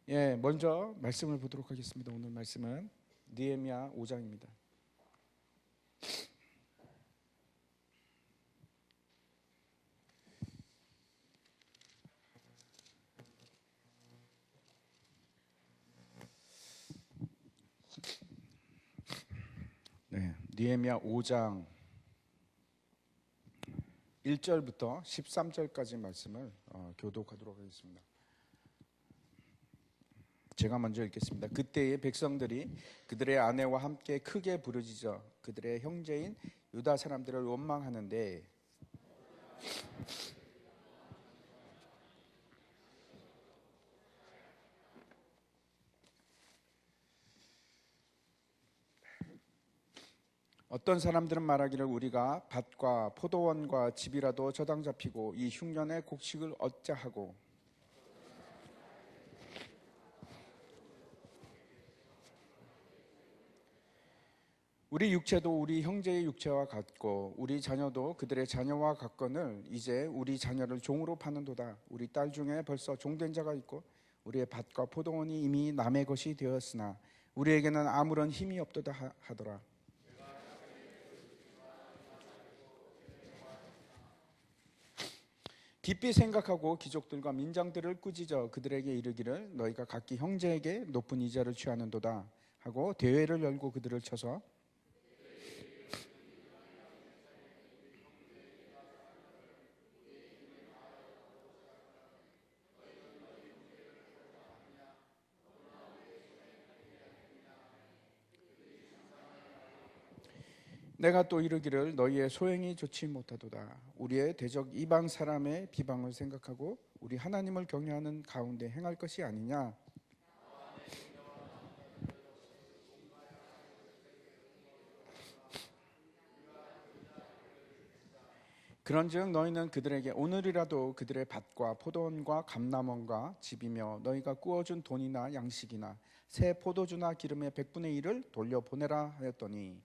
먼저 말씀을 보도록 하겠습니다. 오늘 말씀은 느헤미야 5장입니다. 느헤미야 5장 1절부터 13절까지 말씀을 교독하도록 하겠습니다. 제가 먼저 읽겠습니다. 그때의 백성들이 그들의 아내와 함께 크게 부르짖어 그들의 형제인 유다 사람들을 원망하는데 어떤 사람들은 말하기를 우리가 밭과 포도원과 집이라도 저당 잡히고 이 흉년의 곡식을 얻자 하고, 우리 육체도 우리 형제의 육체와 같고 우리 자녀도 그들의 자녀와 같거늘 이제 우리 자녀를 종으로 파는도다. 우리 딸 중에 벌써 종된 자가 있고 우리의 밭과 포도원이 이미 남의 것이 되었으나 우리에게는 아무런 힘이 없도다 하더라. 깊이 생각하고 귀족들과 민장들을 꾸짖어 그들에게 이르기를 너희가 각기 형제에게 높은 이자를 취하는도다 하고 대회를 열고 그들을 쳐서 내가 또 이르기를 너희의 소행이 좋지 못하도다. 우리의 대적 이방 사람의 비방을 생각하고 우리 하나님을 경외하는 가운데 행할 것이 아니냐. 그런즉 너희는 그들에게 오늘이라도 그들의 밭과 포도원과 감람원과 집이며 너희가 꾸어준 돈이나 양식이나 새 포도주나 기름의 100분의 1을 돌려보내라 하였더니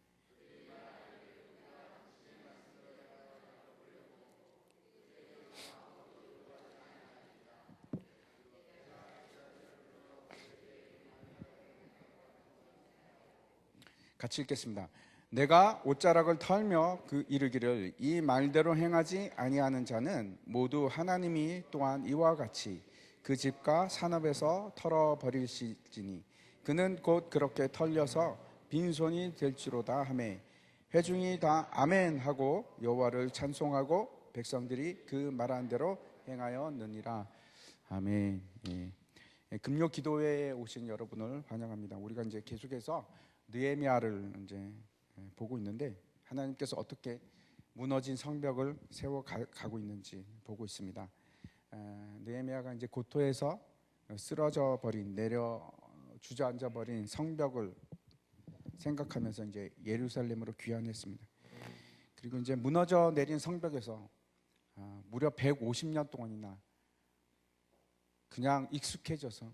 같이 읽겠습니다. 내가 옷자락을 털며 그 이르기를 이 말대로 행하지 아니하는 자는 모두 하나님이 또한 이와 같이 그 집과 산업에서 털어버리실지니 그는 곧 그렇게 털려서 빈손이 될지로다 하매 회중이 다 아멘 하고 여호와를 찬송하고 백성들이 그 말한 대로 행하였느니라. 아멘. 금요 기도회에 오신 여러분을 환영합니다. 우리가 이제 계속해서 느헤미야를 이제 보고 있는데 하나님께서 어떻게 무너진 성벽을 세워 가고 있는지 보고 있습니다. 느헤미야가 이제 고토에서 쓰러져 버린 내려 주저앉아 버린 성벽을 생각하면서 이제 예루살렘으로 귀환했습니다. 그리고 이제 무너져 내린 성벽에서 무려 150년 동안이나 그냥 익숙해져서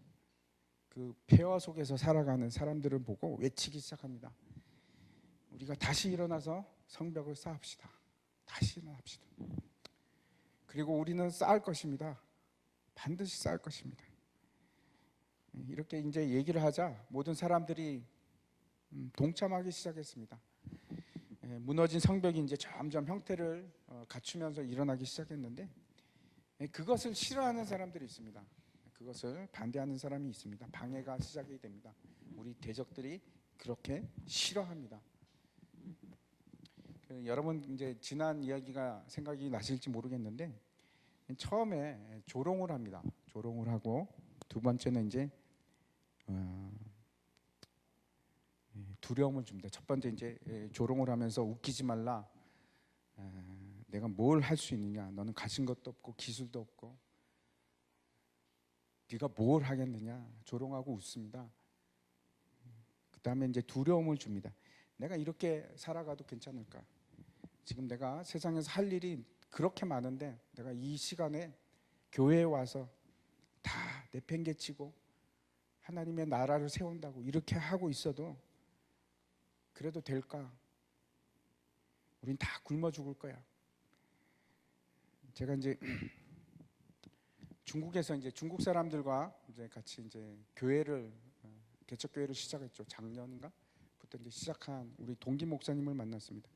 그 폐허 속에서 살아가는 사람들을 보고 외치기 시작합니다. 우리가 다시 일어나서 성벽을 쌓읍시다. 다시 일어납시다. 그리고 우리는 쌓을 것입니다. 반드시 쌓을 것입니다. 이렇게 이제 얘기를 하자 모든 사람들이 동참하기 시작했습니다. 무너진 성벽이 이제 점점 형태를 갖추면서 일어나기 시작했는데 그것을 싫어하는 사람들이 있습니다. 그것을 반대하는 사람이 있습니다. 방해가 시작이 됩니다. 우리 대적들이 그렇게 싫어합니다. 여러분 이제 지난 이야기가 생각이 나실지 모르겠는데 처음에 조롱을 합니다. 조롱을 하고 두 번째는 이제 두려움을 줍니다. 첫 번째 이제 조롱을 하면서 웃기지 말라. 내가 뭘 할 수 있느냐? 너는 가진 것도 없고 기술도 없고 네가 뭘 하겠느냐? 조롱하고 웃습니다. 그 다음에 이제 두려움을 줍니다. 내가 이렇게 살아가도 괜찮을까? 지금 내가 세상에서 할 일이 그렇게 많은데 내가 이 시간에 교회에 와서 다 내팽개치고 하나님의 나라를 세운다고 이렇게 하고 있어도 그래도 될까? 우린 다 굶어 죽을 거야. 제가 이제 중국에서 이제 중국 사람들과 이제 같이 이제 교회를 개척 교회를 시작했죠. 작년인가부터 이제 시작한 우리 동기 목사님을 만났습니다.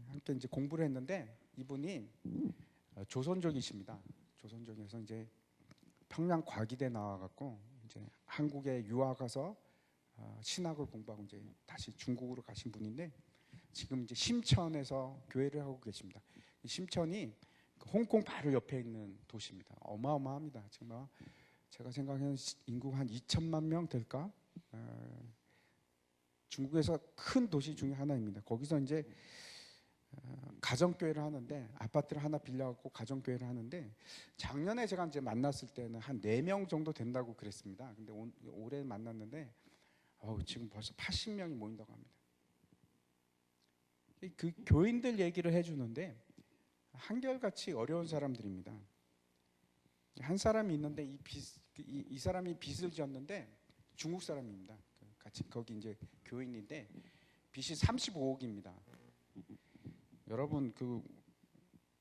함께 이제 공부를 했는데 이분이 조선족이십니다. 조선족에서 이제 평양 과기대 나와갖고 이제 한국에 유학 가서 신학을 공부하고 이제 다시 중국으로 가신 분인데 지금 이제 심천에서 교회를 하고 계십니다. 심천이 홍콩 바로 옆에 있는 도시입니다. 어마어마합니다. 정말 제가 생각하는 인구가 한 2천만 명 될까? 중국에서 큰 도시 중에 하나입니다. 거기서 이제 가정교회를 하는데 아파트를 하나 빌려갖고 가정교회를 하는데 작년에 제가 이제 만났을 때는 한 4명 정도 된다고 그랬습니다. 근데 올해 만났는데 지금 벌써 80명이 모인다고 합니다. 그 교인들 얘기를 해주는데 한결같이 어려운 사람들입니다. 한 사람이 있는데 이 사람이 빚을 졌는데 중국 사람입니다. 같이 거기 이제 교인인데 빚이 35억입니다. 여러분 그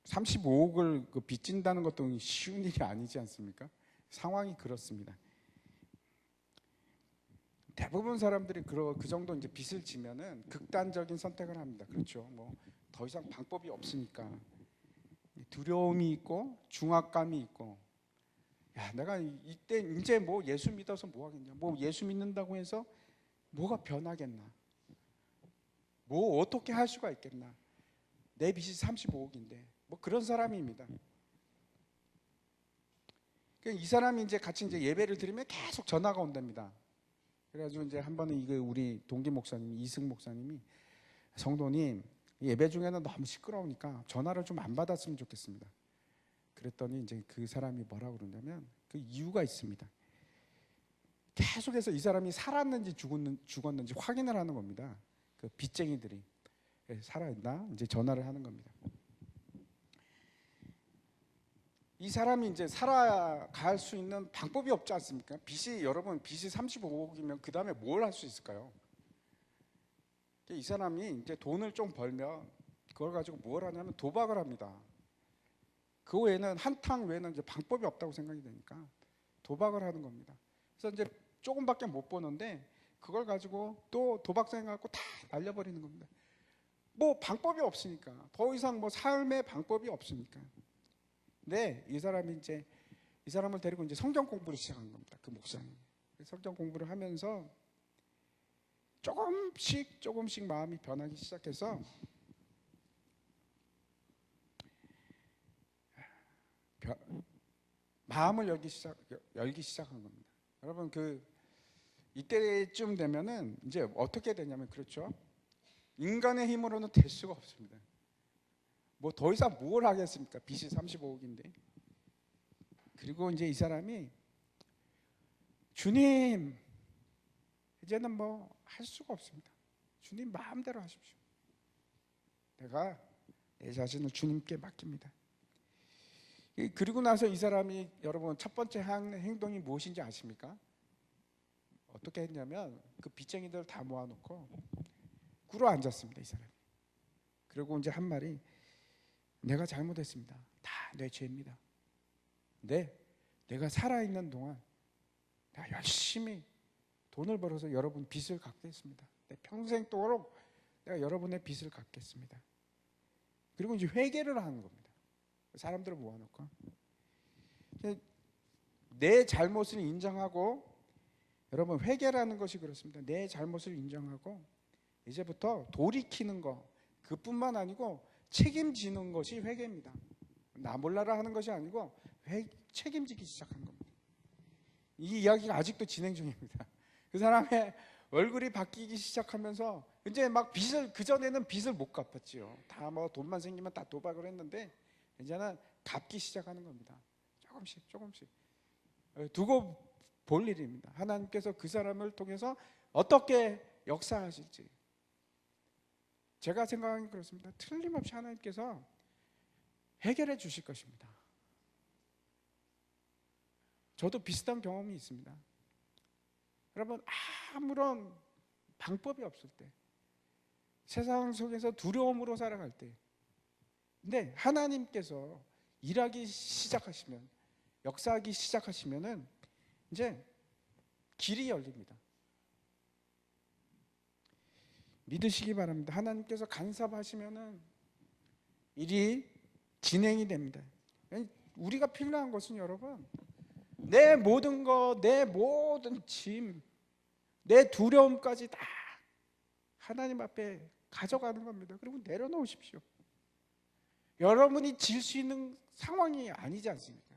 35억을 빚진다는 것도 쉬운 일이 아니지 않습니까? 상황이 그렇습니다. 대부분 사람들이 그 정도 이제 빚을 지면은 극단적인 선택을 합니다. 그렇죠. 뭐 더 이상 방법이 없으니까 두려움이 있고 중압감이 있고, 야 내가 이때 이제 뭐 예수 믿어서 뭐 하겠냐, 뭐 예수 믿는다고 해서 뭐가 변하겠나, 뭐 어떻게 할 수가 있겠나, 내 빚이 35억인데 뭐 그런 사람입니다. 이 사람이 이제 같이 이제 예배를 드리면 계속 전화가 온답니다. 그래가지고 이제 한 번은 이거 우리 동기 목사님 이승 목사님이 성도님 예배 중에는 너무 시끄러우니까 전화를 좀 안 받았으면 좋겠습니다. 그랬더니 이제 그 사람이 뭐라고 그러냐면 그 이유가 있습니다. 계속해서 이 사람이 살았는지 죽었는지 확인을 하는 겁니다. 그 빚쟁이들이 살아있나 이제 전화를 하는 겁니다. 이 사람이 이제 살아갈 수 있는 방법이 없지 않습니까? 여러분 빚이 35억이면 그 다음에 뭘 할 수 있을까요? 이 사람이 이제 돈을 좀 벌면 그걸 가지고 뭘 하냐면 도박을 합니다. 그 외에는 한탕 외에는 이제 방법이 없다고 생각이 되니까 도박을 하는 겁니다. 그래서 이제 조금밖에 못 버는데 그걸 가지고 또 도박장에 갖고 다 날려버리는 겁니다. 뭐 방법이 없으니까, 더 이상 뭐 삶의 방법이 없으니까. 네, 이 사람을 데리고 이제 성경 공부를 시작한 겁니다. 그 목사님. 성경 공부를 하면서 조금씩 마음이 변하기 시작해서 마음을 열기 시작한 겁니다. 여러분 이때쯤 되면은 이제 어떻게 되냐면 그렇죠. 인간의 힘으로는 될 수가 없습니다. 뭐 더 이상 뭘 하겠습니까? 빚이 35억인데. 그리고 이제 이 사람이 주님 이제는 뭐 할 수가 없습니다. 주님 마음대로 하십시오. 내가 내 자신을 주님께 맡깁니다. 그리고 나서 이 사람이 여러분 첫 번째 행동이 무엇인지 아십니까? 어떻게 했냐면 그 빚쟁이들 다 모아놓고 꿇어 앉았습니다. 이 사람이. 그리고 이제 한 말이 내가 잘못했습니다. 다 내 죄입니다. 근데 내가 살아있는 동안 내가 열심히 돈을 벌어서 여러분 빚을 갚겠습니다. 내 평생도록 내가 여러분의 빚을 갚겠습니다. 그리고 이제 회개를 하는 겁니다. 사람들을 모아놓고 내 잘못을 인정하고, 여러분 회개라는 것이 그렇습니다. 내 잘못을 인정하고 이제부터 돌이키는 거, 그뿐만 아니고 책임지는 것이 회개입니다. 나 몰라라 하는 것이 아니고 책임지기 시작한 겁니다. 이 이야기가 아직도 진행 중입니다. 그 사람의 얼굴이 바뀌기 시작하면서 이제 막 그전에는 빚을 못 갚았지요. 다 뭐 돈만 생기면 다 도박을 했는데 이제는 갚기 시작하는 겁니다. 조금씩 두고 볼 일입니다. 하나님께서 그 사람을 통해서 어떻게 역사하실지. 제가 생각하기는 그렇습니다. 틀림없이 하나님께서 해결해 주실 것입니다. 저도 비슷한 경험이 있습니다. 여러분 아무런 방법이 없을 때, 세상 속에서 두려움으로 살아갈 때, 근데 하나님께서 일하기 시작하시면 역사하기 시작하시면은 이제 길이 열립니다. 믿으시기 바랍니다. 하나님께서 간섭하시면은 일이 진행이 됩니다. 우리가 필요한 것은 여러분, 내 모든 것, 내 모든 짐, 내 두려움까지 다 하나님 앞에 가져가는 겁니다. 그리고 내려놓으십시오. 여러분이 질 수 있는 상황이 아니지 않습니까?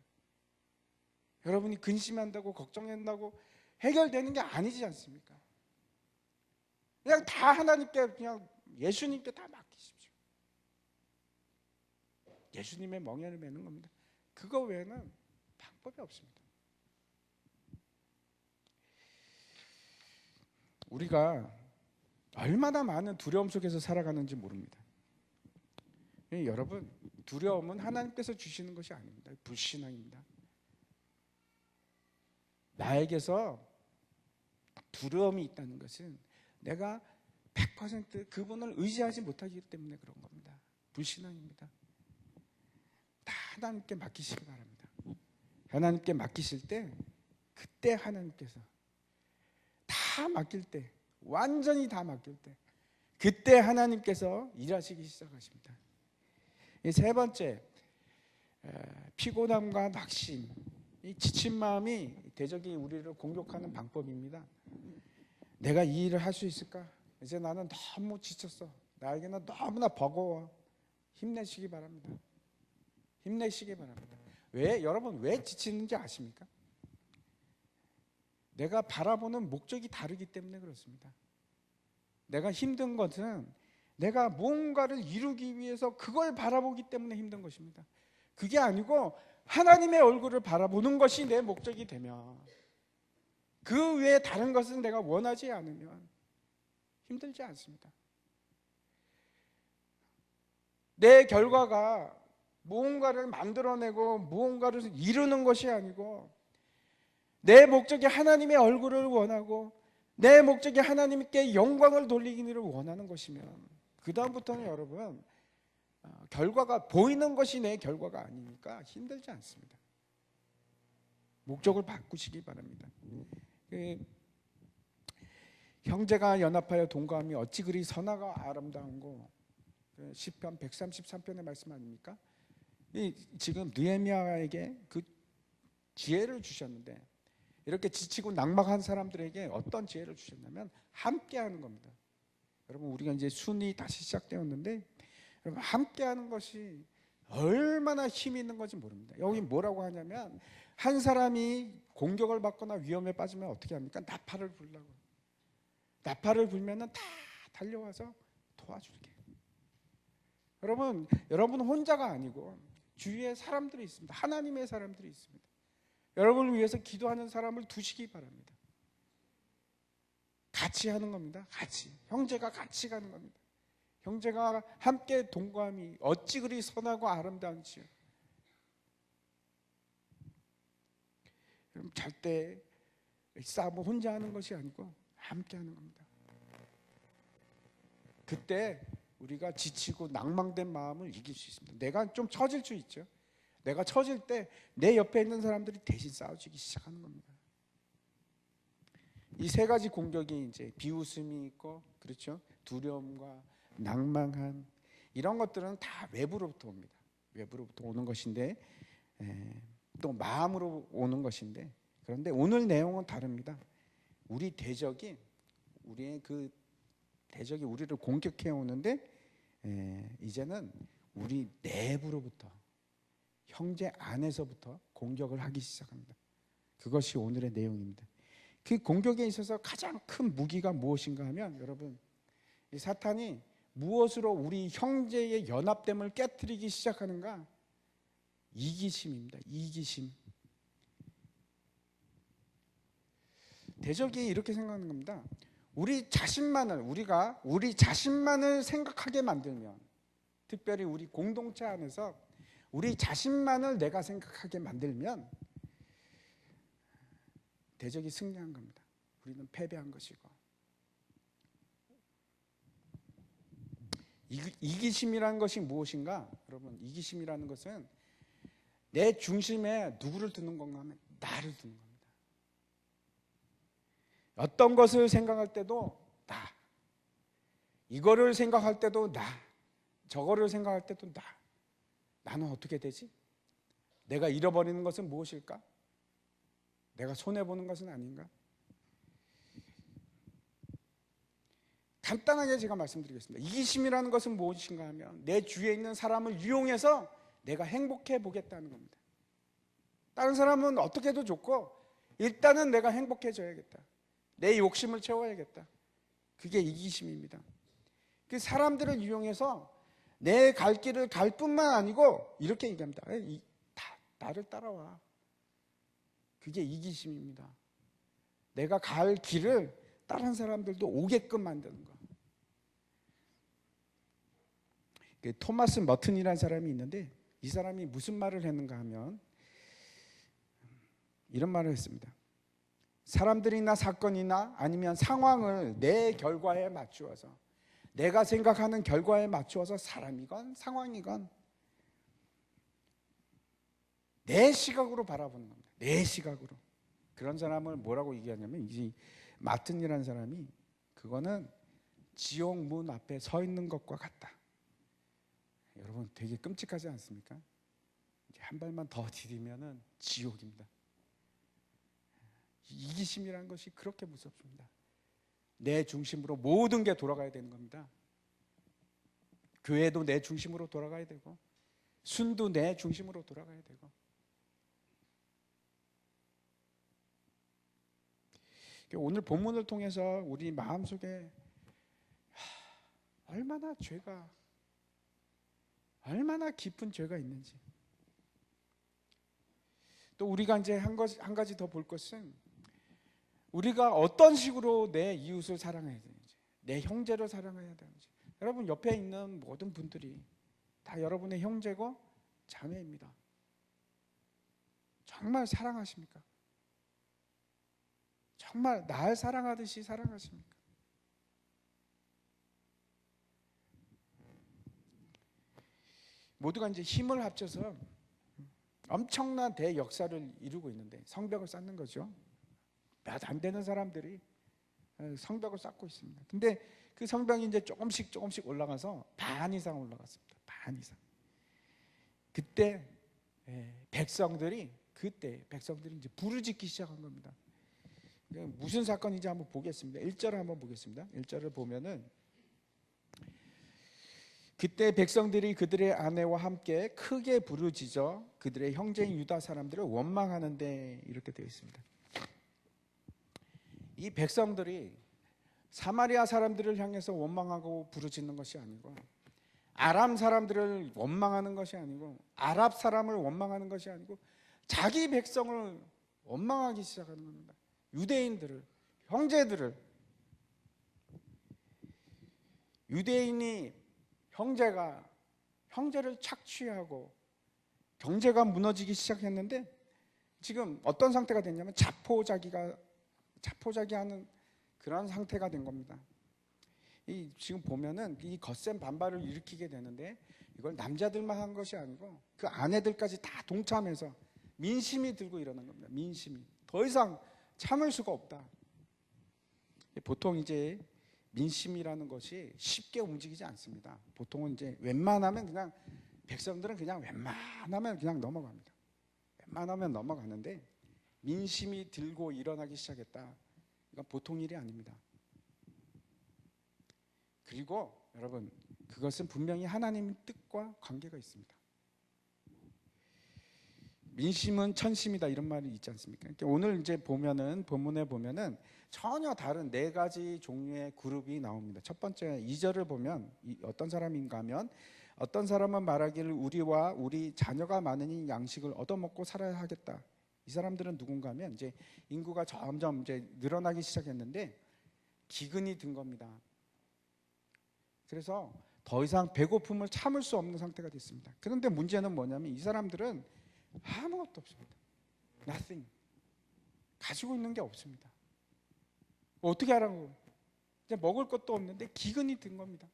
여러분이 근심한다고 걱정한다고 해결되는 게 아니지 않습니까? 그냥 다 하나님께, 그냥 예수님께 다 맡기십시오. 예수님의 멍에를 매는 겁니다. 그거 외에는 방법이 없습니다. 우리가 얼마나 많은 두려움 속에서 살아가는지 모릅니다. 여러분, 두려움은 하나님께서 주시는 것이 아닙니다. 불신앙입니다. 나에게서 두려움이 있다는 것은 내가 100% 그분을 의지하지 못하기 때문에 그런 겁니다. 불신앙입니다. 다 하나님께 맡기시기 바랍니다. 하나님께 맡기실 때, 그때 하나님께서 다 맡길 때, 완전히 다 맡길 때, 그때 하나님께서 일하시기 시작하십니다. 세 번째, 피곤함과 낙심, 이 지친 마음이 대적이 우리를 공격하는 방법입니다. 내가 이 일을 할 수 있을까? 이제 나는 너무 지쳤어. 나에게는 너무나 버거워. 힘내시기 바랍니다. 힘내시기 바랍니다. 여러분 왜 지치는지 아십니까? 내가 바라보는 목적이 다르기 때문에 그렇습니다. 내가 힘든 것은 내가 무언가를 이루기 위해서 그걸 바라보기 때문에 힘든 것입니다. 그게 아니고 하나님의 얼굴을 바라보는 것이 내 목적이 되면, 그 외에 다른 것은 내가 원하지 않으면 힘들지 않습니다. 내 결과가 무언가를 만들어내고 무언가를 이루는 것이 아니고, 내 목적이 하나님의 얼굴을 원하고 내 목적이 하나님께 영광을 돌리기를 원하는 것이면, 그 다음부터는 여러분 결과가 보이는 것이 내 결과가 아니니까 힘들지 않습니다. 목적을 바꾸시기 바랍니다. 형제가 연합하여 동거함이 어찌 그리 선하고 아름다운고, 시편 133편의 말씀 아닙니까? 지금 느헤미야에게 그 지혜를 주셨는데, 이렇게 지치고 낙망한 사람들에게 어떤 지혜를 주셨냐면 함께하는 겁니다. 여러분, 우리가 이제 순이 다시 시작되었는데, 여러분 함께하는 것이 얼마나 힘이 있는 건지 모릅니다. 여기 뭐라고 하냐면, 한 사람이 공격을 받거나 위험에 빠지면 어떻게 합니까? 나팔을 불라고. 나팔을 불면은 다 달려와서 도와줄게. 여러분 혼자가 아니고 주위에 사람들이 있습니다. 하나님의 사람들이 있습니다. 여러분을 위해서 기도하는 사람을 두시기 바랍니다. 같이 하는 겁니다. 같이. 형제가 같이 가는 겁니다. 형제가 함께 동거함이 어찌 그리 선하고 아름다운지요. 여러분, 절대 싸움을 혼자 하는 것이 아니고 함께 하는 겁니다. 그때 우리가 지치고 낭망된 마음을 이길 수 있습니다. 내가 좀 처질 수 있죠. 내가 처질 때 내 옆에 있는 사람들이 대신 싸워주기 시작하는 겁니다. 이 세 가지 공격이 이제 비웃음이 있고, 그렇죠? 두려움과 낭망함, 이런 것들은 다 외부로부터 옵니다. 외부로부터 오는 것인데, 또 마음으로 오는 것인데, 그런데 오늘 내용은 다릅니다. 우리의 대적이 우리를 공격해 오는데, 이제는 우리 내부로부터, 형제 안에서부터 공격을 하기 시작합니다. 그것이 오늘의 내용입니다. 그 공격에 있어서 가장 큰 무기가 무엇인가 하면, 여러분, 이 사탄이 무엇으로 우리 형제의 연합됨을 깨뜨리기 시작하는가? 이기심입니다. 이기심. 대적이 이렇게 생각하는 겁니다. 우리가 우리 자신만을 생각하게 만들면, 특별히 우리 공동체 안에서 우리 자신만을 내가 생각하게 만들면 대적이 승리한 겁니다. 우리는 패배한 것이고. 이기심이라는 것이 무엇인가? 여러분, 이기심이라는 것은 내 중심에 누구를 두는 건가 하면 나를 두는 겁니다. 어떤 것을 생각할 때도 나, 이거를 생각할 때도 나, 저거를 생각할 때도 나. 나는 어떻게 되지? 내가 잃어버리는 것은 무엇일까? 내가 손해보는 것은 아닌가? 간단하게 제가 말씀드리겠습니다. 이기심이라는 것은 무엇인가 하면 내 주위에 있는 사람을 이용해서 내가 행복해 보겠다는 겁니다. 다른 사람은 어떻게 해도 좋고 일단은 내가 행복해져야겠다. 내 욕심을 채워야겠다. 그게 이기심입니다. 그 사람들을 이용해서 내 갈 길을 갈 뿐만 아니고 이렇게 얘기합니다. 나를 따라와. 그게 이기심입니다. 내가 갈 길을 다른 사람들도 오게끔 만드는 거. 토마스 머튼이라는 사람이 있는데 이 사람이 무슨 말을 했는가 하면 이런 말을 했습니다. 사람들이나 사건이나 아니면 상황을 내 결과에 맞추어서, 내가 생각하는 결과에 맞추어서 사람이건 상황이건 내 시각으로 바라보는 겁니다. 내 시각으로. 그런 사람을 뭐라고 얘기하냐면 이 마튼이라는 사람이 그거는 지옥 문 앞에 서 있는 것과 같다. 여러분 되게 끔찍하지 않습니까? 이제 한 발만 더 디디면은 지옥입니다. 이기심이라는 것이 그렇게 무섭습니다. 내 중심으로 모든 게 돌아가야 되는 겁니다. 교회도 내 중심으로 돌아가야 되고 순도 내 중심으로 돌아가야 되고. 오늘 본문을 통해서 우리 마음속에 얼마나 깊은 죄가 있는지, 또 우리가 이제 한 가지 더 볼 것은 우리가 어떤 식으로 내 이웃을 사랑해야 되는지, 내 형제를 사랑해야 되는지. 여러분 옆에 있는 모든 분들이 다 여러분의 형제고 자매입니다. 정말 사랑하십니까? 정말 날 사랑하듯이 사랑하십니까? 모두가 이제 힘을 합쳐서 엄청난 대역사를 이루고 있는데 성벽을 쌓는 거죠. 몇 안 되는 사람들이 성벽을 쌓고 있습니다. 근데 그 성벽이 이제 조금씩 올라가서 반 이상 올라갔습니다. 반 이상. 그때 백성들이 이제 부르짖기 시작한 겁니다. 무슨 사건인지 한번 보겠습니다. 1절을 한번 보겠습니다. 1절을 보면은 그때 백성들이 그들의 아내와 함께 크게 부르짖어 그들의 형제인 유다 사람들을 원망하는데 이렇게 되어 있습니다. 이 백성들이 사마리아 사람들을 향해서 원망하고 부르짖는 것이 아니고, 아람 사람들을 원망하는 것이 아니고, 아랍 사람을 원망하는 것이 아니고 자기 백성을 원망하기 시작하는 겁니다. 유대인들을, 형제들을. 유대인이 형제를 착취하고 경제가 무너지기 시작했는데 지금 어떤 상태가 됐냐면 자포자기하는 그런 상태가 된 겁니다. 지금 보면은 이 거센 반발을 일으키게 되는데 이걸 남자들만 한 것이 아니고 그 아내들까지 다 동참해서 민심이 들고 일어난 겁니다. 민심이 더 이상 참을 수가 없다. 보통 이제 민심이라는 것이 쉽게 움직이지 않습니다. 보통은 이제 웬만하면 넘어갑니다. 웬만하면 넘어가는데 민심이 들고 일어나기 시작했다. 이건 보통 일이 아닙니다. 그리고 여러분 그것은 분명히 하나님의 뜻과 관계가 있습니다. 민심은 천심이다 이런 말이 있지 않습니까? 오늘 이제 보면은 본문에 보면은 전혀 다른 네 가지 종류의 그룹이 나옵니다. 첫 번째 2절을 보면 어떤 사람인가 하면 어떤 사람은 말하기를 우리와 우리 자녀가 많으니 양식을 얻어먹고 살아야 하겠다. 이 사람들은 누군가 하면 이제 인구가 점점 이제 늘어나기 시작했는데 기근이 든 겁니다. 그래서 더 이상 배고픔을 참을 수 없는 상태가 됐습니다. 그런데 문제는 뭐냐면 이 사람들은 아무것도 없습니다. Nothing. 가지고 있는 게 없습니다. 어떻게 하라고? 이제 먹을 것도 없는데 기근이 든 겁니다.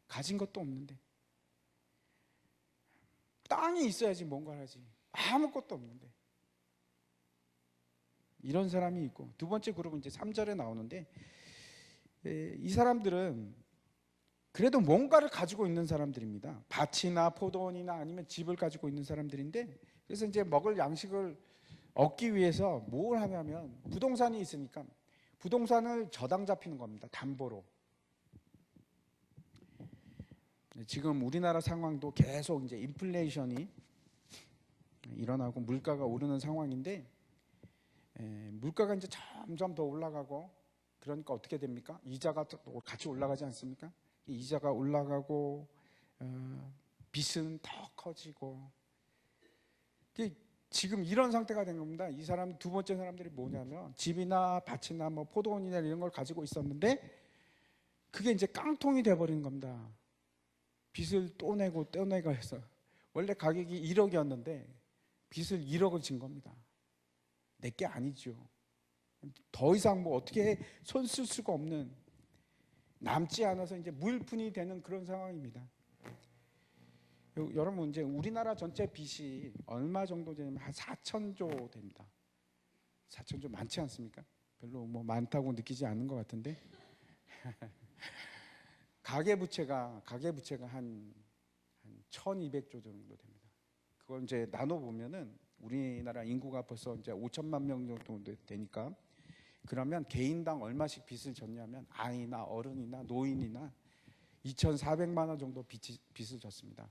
가진 것도 없는데. 땅이 있어야지 뭔가를 하지. 아무것도 없는데. 이런 사람이 있고, 두 번째 그룹은 이제 3절에 나오는데, 이 사람들은 그래도 뭔가를 가지고 있는 사람들입니다. 밭이나 포도원이나 아니면 집을 가지고 있는 사람들인데, 그래서 이제 먹을 양식을 얻기 위해서 뭘 하냐면 부동산이 있으니까 부동산을 저당 잡히는 겁니다. 담보로. 지금 우리나라 상황도 계속 이제 인플레이션이 일어나고 물가가 오르는 상황인데, 물가가 이제 점점 더 올라가고, 그러니까 어떻게 됩니까? 이자가 같이 올라가지 않습니까? 이자가 올라가고 빚은 더 커지고, 지금 이런 상태가 된 겁니다. 이 사람 두 번째 사람들이 뭐냐면 집이나 밭이나 뭐 포도원이나 이런 걸 가지고 있었는데 그게 이제 깡통이 돼버리는 겁니다. 빚을 또 내고 또 내고 해서 원래 가격이 1억이었는데 빚을 1억을 진 겁니다. 내게 아니죠. 더 이상 뭐 어떻게 손 쓸 수가 없는, 남지 않아서 이제 무일푼이 되는 그런 상황입니다. 여러분, 이제 우리나라 전체 빚이 얼마 정도 되냐면 한 4천조 됩니다. 4천조 많지 않습니까? 별로 뭐 많다고 느끼지 않는 것 같은데 가계부채가 한 1,200조 정도 됩니다. 그걸 이제 나눠 보면은 우리나라 인구가 벌써 이제 5천만 명 정도 되니까, 그러면 개인당 얼마씩 빚을 졌냐면 아이나 어른이나 노인이나 2,400만 원 정도 빚을 졌습니다.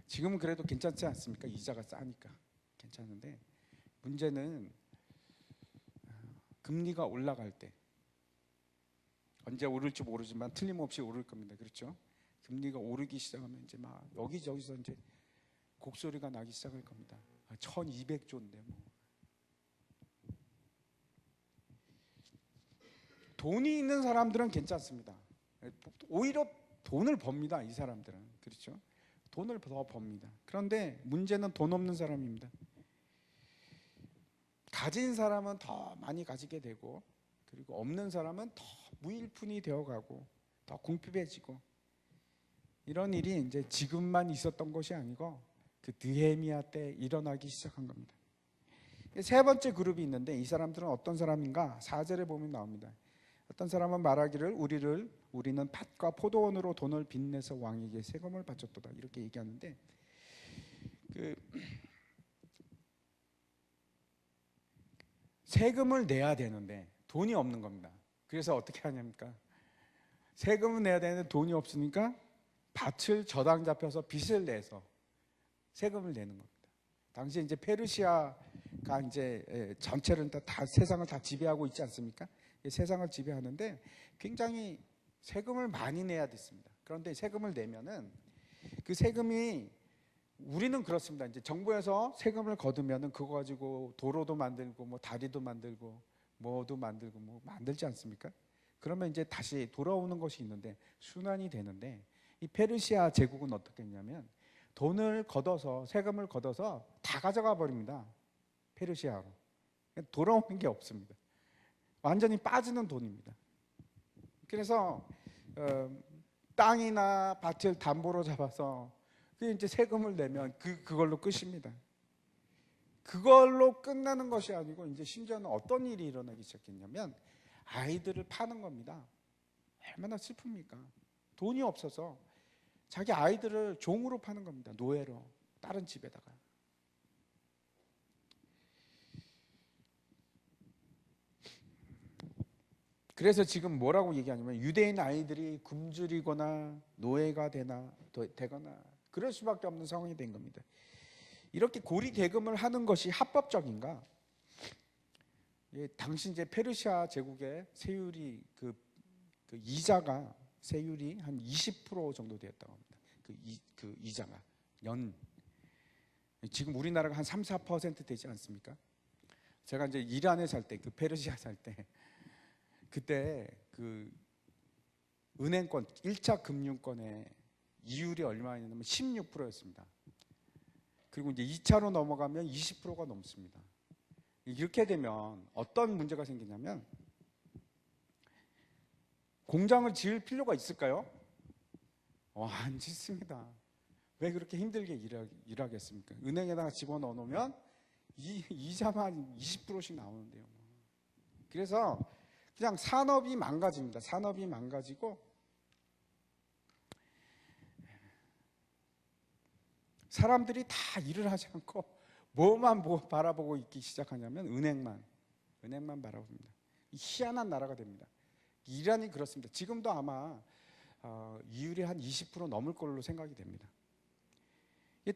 지금은 그래도 괜찮지 않습니까? 이자가 싸니까 괜찮은데, 문제는 금리가 올라갈 때, 언제 오를지 모르지만 틀림없이 오를 겁니다. 그렇죠? 금리가 오르기 시작하면 이제 막 여기저기서 이제 곡소리가 나기 시작할 겁니다. 1,200조인데 뭐. 돈이 있는 사람들은 괜찮습니다. 오히려 돈을 법니다. 이 사람들은. 그렇죠? 돈을 더 법니다. 그런데 문제는 돈 없는 사람입니다. 가진 사람은 더 많이 가지게 되고, 그리고 없는 사람은 더 무일푼이 되어가고 더 궁핍해지고, 이런 일이 이제 지금만 있었던 것이 아니고 그 느헤미야 때 일어나기 시작한 겁니다. 세 번째 그룹이 있는데, 이 사람들은 어떤 사람인가? 4절에 보면 나옵니다. 어떤 사람은 말하기를 우리는 밭과 포도원으로 돈을 빚내서 왕에게 세금을 바쳤도다, 이렇게 얘기하는데, 세금을 내야 되는데 돈이 없는 겁니다. 그래서 어떻게 하냐니까, 세금을 내야 되는데 돈이 없으니까 밭을 저당 잡혀서 빚을 내서 세금을 내는 겁니다. 당시 이제 페르시아가 이제 전체를 다 세상을 다 지배하고 있지 않습니까? 세상을 지배하는데 굉장히 세금을 많이 내야 됐습니다. 그런데 세금을 내면은 그 세금이, 우리는 그렇습니다. 이제 정부에서 세금을 거두면은 그거 가지고 도로도 만들고 뭐 다리도 만들고 뭐도 만들고 뭐 만들지 않습니까? 그러면 이제 다시 돌아오는 것이 있는데, 순환이 되는데, 이 페르시아 제국은 어떻게 했냐면 세금을 걷어서 다 가져가 버립니다. 페르시아로. 돌아오는 게 없습니다. 완전히 빠지는 돈입니다. 그래서 땅이나 밭을 담보로 잡아서 이제 세금을 내면 그걸로 끝입니다. 그걸로 끝나는 것이 아니고, 이제 심지어는 어떤 일이 일어나기 시작했냐면 아이들을 파는 겁니다. 얼마나 슬픕니까? 돈이 없어서 자기 아이들을 종으로 파는 겁니다. 노예로, 다른 집에다가. 그래서 지금 뭐라고 얘기하냐면 유대인 아이들이 굶주리거나 노예가 되거나 그럴 수밖에 없는 상황이 된 겁니다. 이렇게 고리대금을 하는 것이 합법적인가? 당시 이제 페르시아 제국의 세율이 그 이자가 세율이 한 20% 정도 되었다고 합니다. 그 이자가 지금 우리나라가 한 3, 4% 되지 않습니까? 제가 이제 이란에 살 때, 그 페르시아 살 때, 그때 그 은행권 1차 금융권의 이율이 얼마였냐면 16%였습니다. 그리고 이제 2차로 넘어가면 20%가 넘습니다. 이렇게 되면 어떤 문제가 생기냐면, 공장을 지을 필요가 있을까요? 안 짓습니다. 왜 그렇게 힘들게 일하겠습니까? 은행에다가 집어넣어 놓으면 이자만 20%씩 나오는데요. 그래서 그냥 산업이 망가집니다. 산업이 망가지고 사람들이 다 일을 하지 않고 뭐만 바라보고 있기 시작하냐면 은행만 바라봅니다. 희한한 나라가 됩니다. 이란이 그렇습니다. 지금도 아마 이율이 한 20% 넘을 걸로 생각이 됩니다.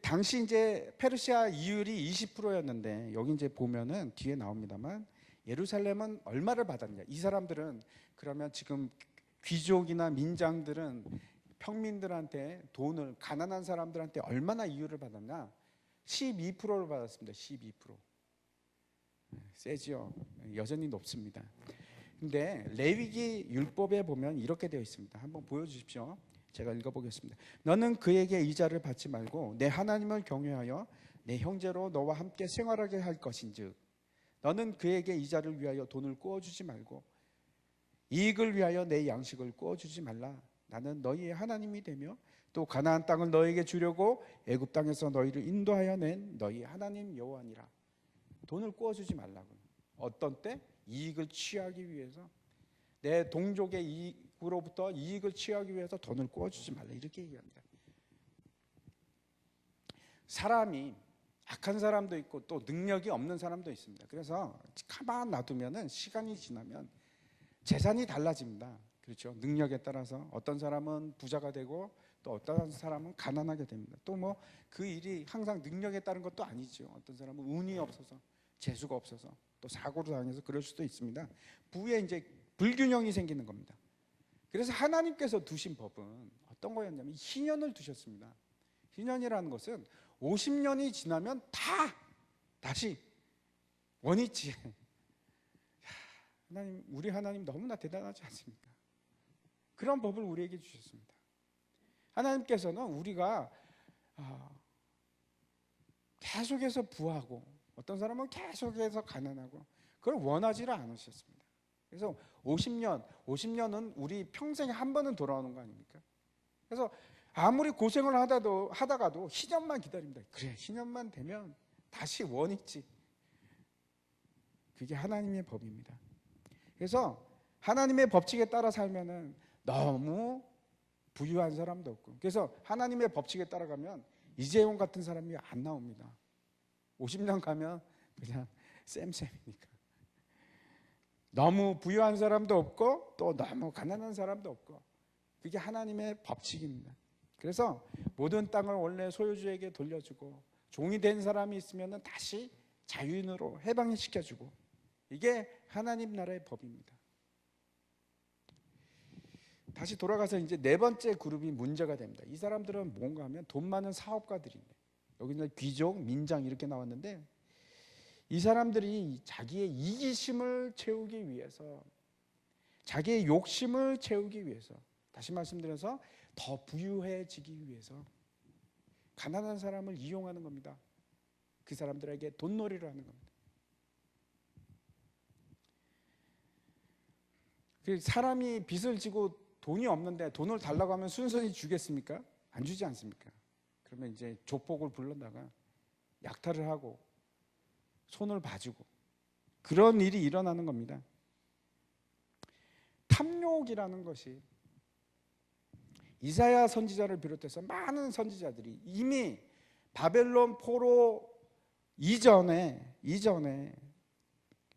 당시 이제 페르시아 이율이 20%였는데 여기 이제 보면은 뒤에 나옵니다만 예루살렘은 얼마를 받았냐? 이 사람들은 그러면 지금 귀족이나 민장들은 평민들한테 돈을 가난한 사람들한테 얼마나 이율을 받았나? 12%를 받았습니다. 12%. 세지요. 여전히 높습니다. 근데 레위기 율법에 보면 이렇게 되어 있습니다. 한번 보여주십시오. 제가 읽어보겠습니다. 너는 그에게 이자를 받지 말고 내 하나님을 경외하여 내 형제로 너와 함께 생활하게 할 것인즉 너는 그에게 이자를 위하여 돈을 꾸어주지 말고 이익을 위하여 내 양식을 꾸어주지 말라. 나는 너희의 하나님이 되며 또 가나안 땅을 너희에게 주려고 애굽 땅에서 너희를 인도하여 낸 너희 하나님 여호와니라. 돈을 꾸어주지 말라고. 어떤 때? 이익을 취하기 위해서, 내 동족의 이익으로부터 이익을 취하기 위해서 돈을 꾸어주지 말라, 이렇게 얘기합니다. 사람이 악한 사람도 있고 또 능력이 없는 사람도 있습니다. 그래서 가만 놔두면은 시간이 지나면 재산이 달라집니다. 그렇죠? 능력에 따라서 어떤 사람은 부자가 되고 또 어떤 사람은 가난하게 됩니다. 또 뭐 그 일이 항상 능력에 따른 것도 아니죠. 어떤 사람은 운이 없어서, 재수가 없어서, 또 사고를 당해서 그럴 수도 있습니다. 부에 이제 불균형이 생기는 겁니다. 그래서 하나님께서 두신 법은 어떤 거였냐면 희년을 두셨습니다. 희년이라는 것은 50년이 지나면 다시 원위치. 하나님, 우리 하나님 너무나 대단하지 않습니까? 그런 법을 우리에게 주셨습니다. 하나님께서는 우리가 계속해서 부하고 어떤 사람은 계속해서 가난하고 그걸 원하지를 않으셨습니다. 그래서 50년은 우리 평생에 한 번은 돌아오는 거 아닙니까? 그래서 아무리 고생을 하다가도 희년만 기다립니다. 그래, 희년만 되면 다시 원위치. 그게 하나님의 법입니다. 그래서 하나님의 법칙에 따라 살면은 너무 부유한 사람도 없고, 그래서 하나님의 법칙에 따라가면 이재용 같은 사람이 안 나옵니다. 50년 가면 그냥 쌤이니까. 너무 부유한 사람도 없고 또 너무 가난한 사람도 없고, 그게 하나님의 법칙입니다. 그래서 모든 땅을 원래 소유주에게 돌려주고 종이 된 사람이 있으면 다시 자유인으로 해방시켜주고, 이게 하나님 나라의 법입니다. 다시 돌아가서 이제 네 번째 그룹이 문제가 됩니다. 이 사람들은 뭔가 하면 돈 많은 사업가들인데, 여기는 귀족, 민장 이렇게 나왔는데, 이 사람들이 자기의 이기심을 채우기 위해서, 자기의 욕심을 채우기 위해서, 다시 말씀드려서 더 부유해지기 위해서 가난한 사람을 이용하는 겁니다. 그 사람들에게 돈놀이를 하는 겁니다. 사람이 빚을 지고 돈이 없는데 돈을 달라고 하면 순순히 주겠습니까? 안 주지 않습니까? 그러면 이제 조폭을 불러다가 약탈을 하고 손을 봐주고 그런 일이 일어나는 겁니다. 탐욕이라는 것이 이사야 선지자를 비롯해서 많은 선지자들이 이미 바벨론 포로 이전에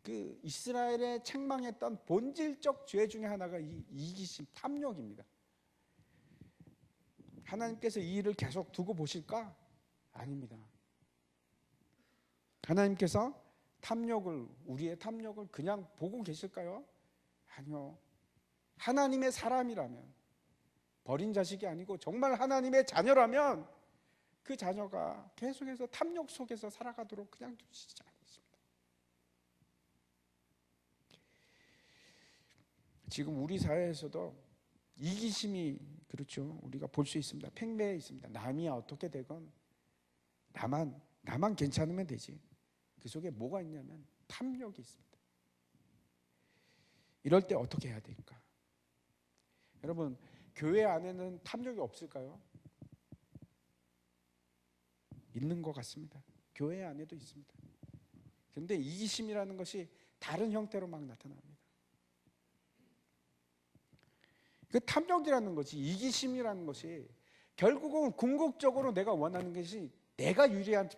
그 이스라엘의 책망했던 본질적 죄 중에 하나가 이 이기심, 탐욕입니다. 하나님께서 이 일을 계속 두고 보실까? 아닙니다. 하나님께서 우리의 탐욕을 그냥 보고 계실까요? 아니요. 하나님의 사람이라면, 버린 자식이 아니고 정말 하나님의 자녀라면 그 자녀가 계속해서 탐욕 속에서 살아가도록 그냥 두시지 않습니다. 지금 우리 사회에서도 이기심이, 그렇죠, 우리가 볼 수 있습니다. 팽배해 있습니다. 남이 어떻게 되건 나만 괜찮으면 되지. 그 속에 뭐가 있냐면 탐욕이 있습니다. 이럴 때 어떻게 해야 될까? 여러분, 교회 안에는 탐욕이 없을까요? 있는 것 같습니다. 교회 안에도 있습니다. 그런데 이기심이라는 것이 다른 형태로 막 나타납니다. 그 탐욕이라는 것이, 이기심이라는 것이 결국은 궁극적으로 내가 원하는 것이 내가 유리한,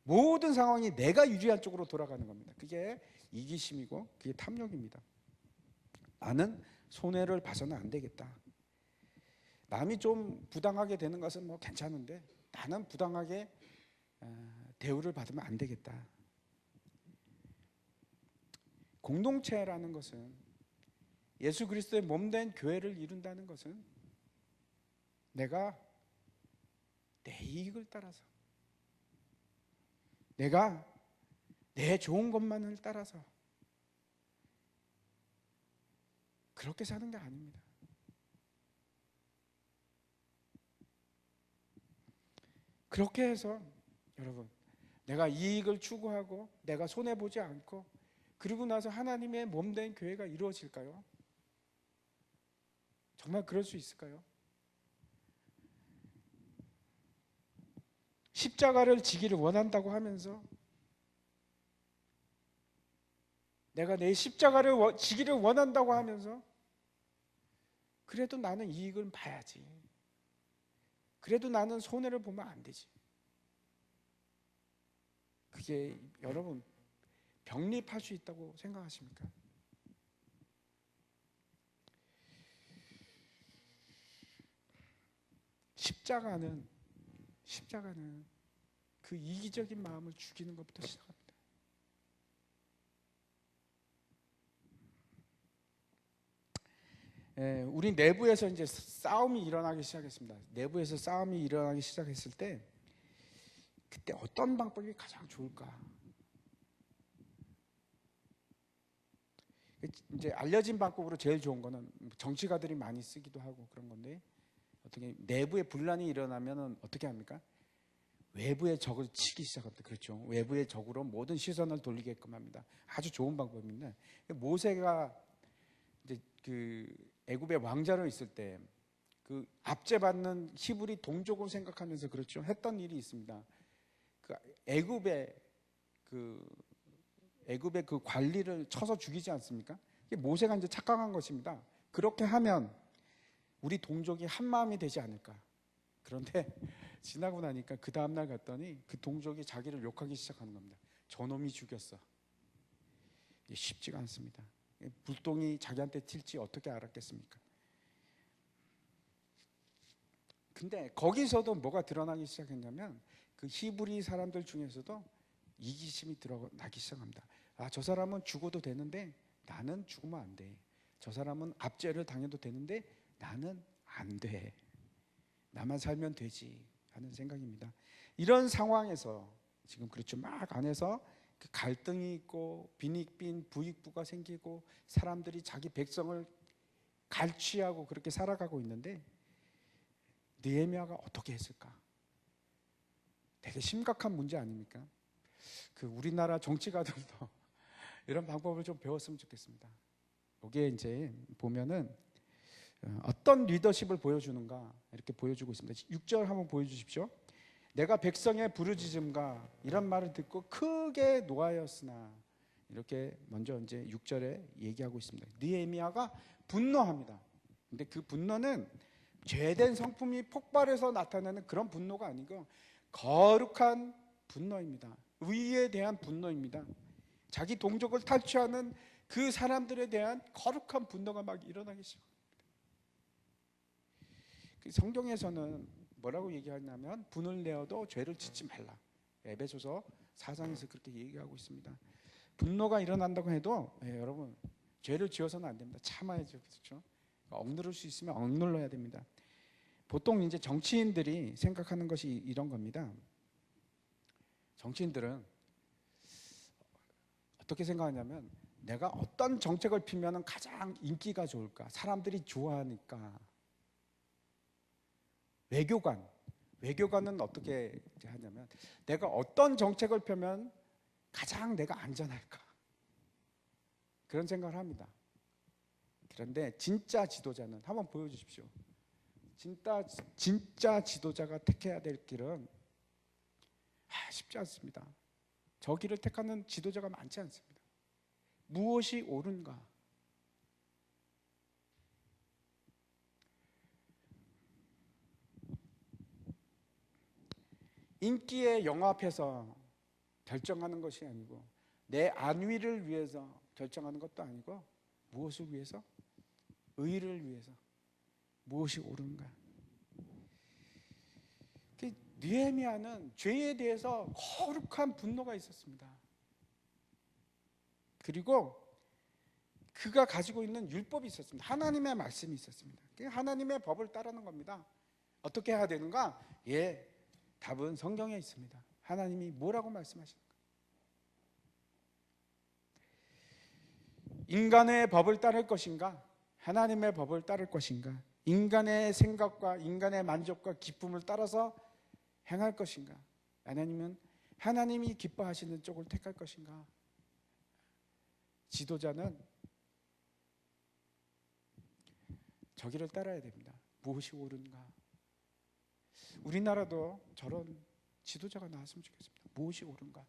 모든 상황이 내가 유리한 쪽으로 돌아가는 겁니다. 그게 이기심이고 그게 탐욕입니다. 나는 손해를 봐서는 안 되겠다. 남이 좀 부당하게 되는 것은 뭐 괜찮은데 나는 부당하게 대우를 받으면 안 되겠다. 공동체라는 것은, 예수 그리스도의 몸된 교회를 이룬다는 것은 내가 내 이익을 따라서, 내가 내 좋은 것만을 따라서 그렇게 사는 게 아닙니다. 그렇게 해서 여러분, 내가 이익을 추구하고 내가 손해보지 않고 그리고 나서 하나님의 몸된 교회가 이루어질까요? 정말 그럴 수 있을까요? 십자가를 지기를 원한다고 하면서, 내가 내 십자가를 지기를 원한다고 하면서 그래도 나는 이익을 봐야지, 그래도 나는 손해를 보면 안 되지. 그게 여러분 병립할 수 있다고 생각하십니까? 십자가는 그 이기적인 마음을 죽이는 것부터 시작합니다. 우리 내부에서 이제 싸움이 일어나기 시작했습니다. 내부에서 싸움이 일어나기 시작했을 때 그때 어떤 방법이 가장 좋을까? 이제 알려진 방법으로 제일 좋은 거는 정치가들이 많이 쓰기도 하고 그런 건데, 어떻게 내부에 분란이 일어나면은 어떻게 합니까? 외부의 적을 치기 시작합니다. 그렇죠? 외부의 적으로 모든 시선을 돌리게끔 합니다. 아주 좋은 방법입니다. 모세가 이제 그 애굽의 왕자로 있을 때 그 압제받는 히브리 동족을 생각하면서, 그렇죠, 했던 일이 있습니다. 그 애굽의 그 관리를 쳐서 죽이지 않습니까? 모세가 이제 착각한 것입니다. 그렇게 하면 우리 동족이 한 마음이 되지 않을까. 그런데 지나고 나니까 그 다음날 갔더니 그 동족이 자기를 욕하기 시작하는 겁니다. 저놈이 죽였어. 쉽지가 않습니다. 불똥이 자기한테 튈지 어떻게 알았겠습니까? 근데 거기서도 뭐가 드러나기 시작했냐면, 그 히브리 사람들 중에서도 이기심이 드러나기 시작합니다. 아, 저 사람은 죽어도 되는데 나는 죽으면 안 돼. 저 사람은 압제를 당해도 되는데 나는 안 돼. 나만 살면 되지 하는 생각입니다. 이런 상황에서 지금 그렇죠, 막 안에서 그 갈등이 있고 빈익빈 부익부가 생기고 사람들이 자기 백성을 갈취하고 그렇게 살아가고 있는데, 느헤미야가 어떻게 했을까? 되게 심각한 문제 아닙니까? 그 우리나라 정치가들도 이런 방법을 좀 배웠으면 좋겠습니다. 여기에 이제 보면은 어떤 리더십을 보여주는가 이렇게 보여주고 있습니다. 6절 한번 보여주십시오. 내가 백성의 부르짖음과 이런 말을 듣고 크게 노하였으나, 이렇게 먼저 이제 6절에 얘기하고 있습니다. 느헤미야가 분노합니다. 근데 그 분노는 죄된 성품이 폭발해서 나타나는 그런 분노가 아니고 거룩한 분노입니다. 의에 대한 분노입니다. 자기 동족을 탈취하는 그 사람들에 대한 거룩한 분노가 막 일어나기 시작합니다. 성경에서는 뭐라고 얘기하냐면, 분을 내어도 죄를 짓지 말라. 에베소서 4장에서 그렇게 얘기하고 있습니다. 분노가 일어난다고 해도 여러분 죄를 지어서는 안 됩니다. 참아야죠. 그렇죠? 억누를 수 있으면 억눌러야 됩니다. 보통 이제 정치인들이 생각하는 것이 이런 겁니다. 정치인들은 어떻게 생각하냐면, 내가 어떤 정책을 피면 가장 인기가 좋을까, 사람들이 좋아하니까. 외교관은 어떻게 하냐면, 내가 어떤 정책을 펴면 가장 내가 안전할까, 그런 생각을 합니다. 그런데 진짜 지도자는, 한번 보여주십시오. 진짜 지도자가 택해야 될 길은 쉽지 않습니다. 저 길을 택하는 지도자가 많지 않습니다. 무엇이 옳은가? 인기의 영합해서 결정하는 것이 아니고 내 안위를 위해서 결정하는 것도 아니고 무엇을 위해서? 의를 위해서. 무엇이 옳은가? 느헤미야는 죄에 대해서 거룩한 분노가 있었습니다. 그리고 그가 가지고 있는 율법이 있었습니다. 하나님의 말씀이 있었습니다. 하나님의 법을 따르는 겁니다. 어떻게 해야 되는가? 답은 성경에 있습니다. 하나님이 뭐라고 말씀하시는가? 인간의 법을 따를 것인가? 하나님의 법을 따를 것인가? 인간의 생각과 인간의 만족과 기쁨을 따라서 행할 것인가? 아니면 하나님이 기뻐하시는 쪽을 택할 것인가? 지도자는 저기를 따라야 됩니다. 무엇이 옳은가? 우리나라도 저런 지도자가 나왔으면 좋겠습니다. 무엇이 옳은가?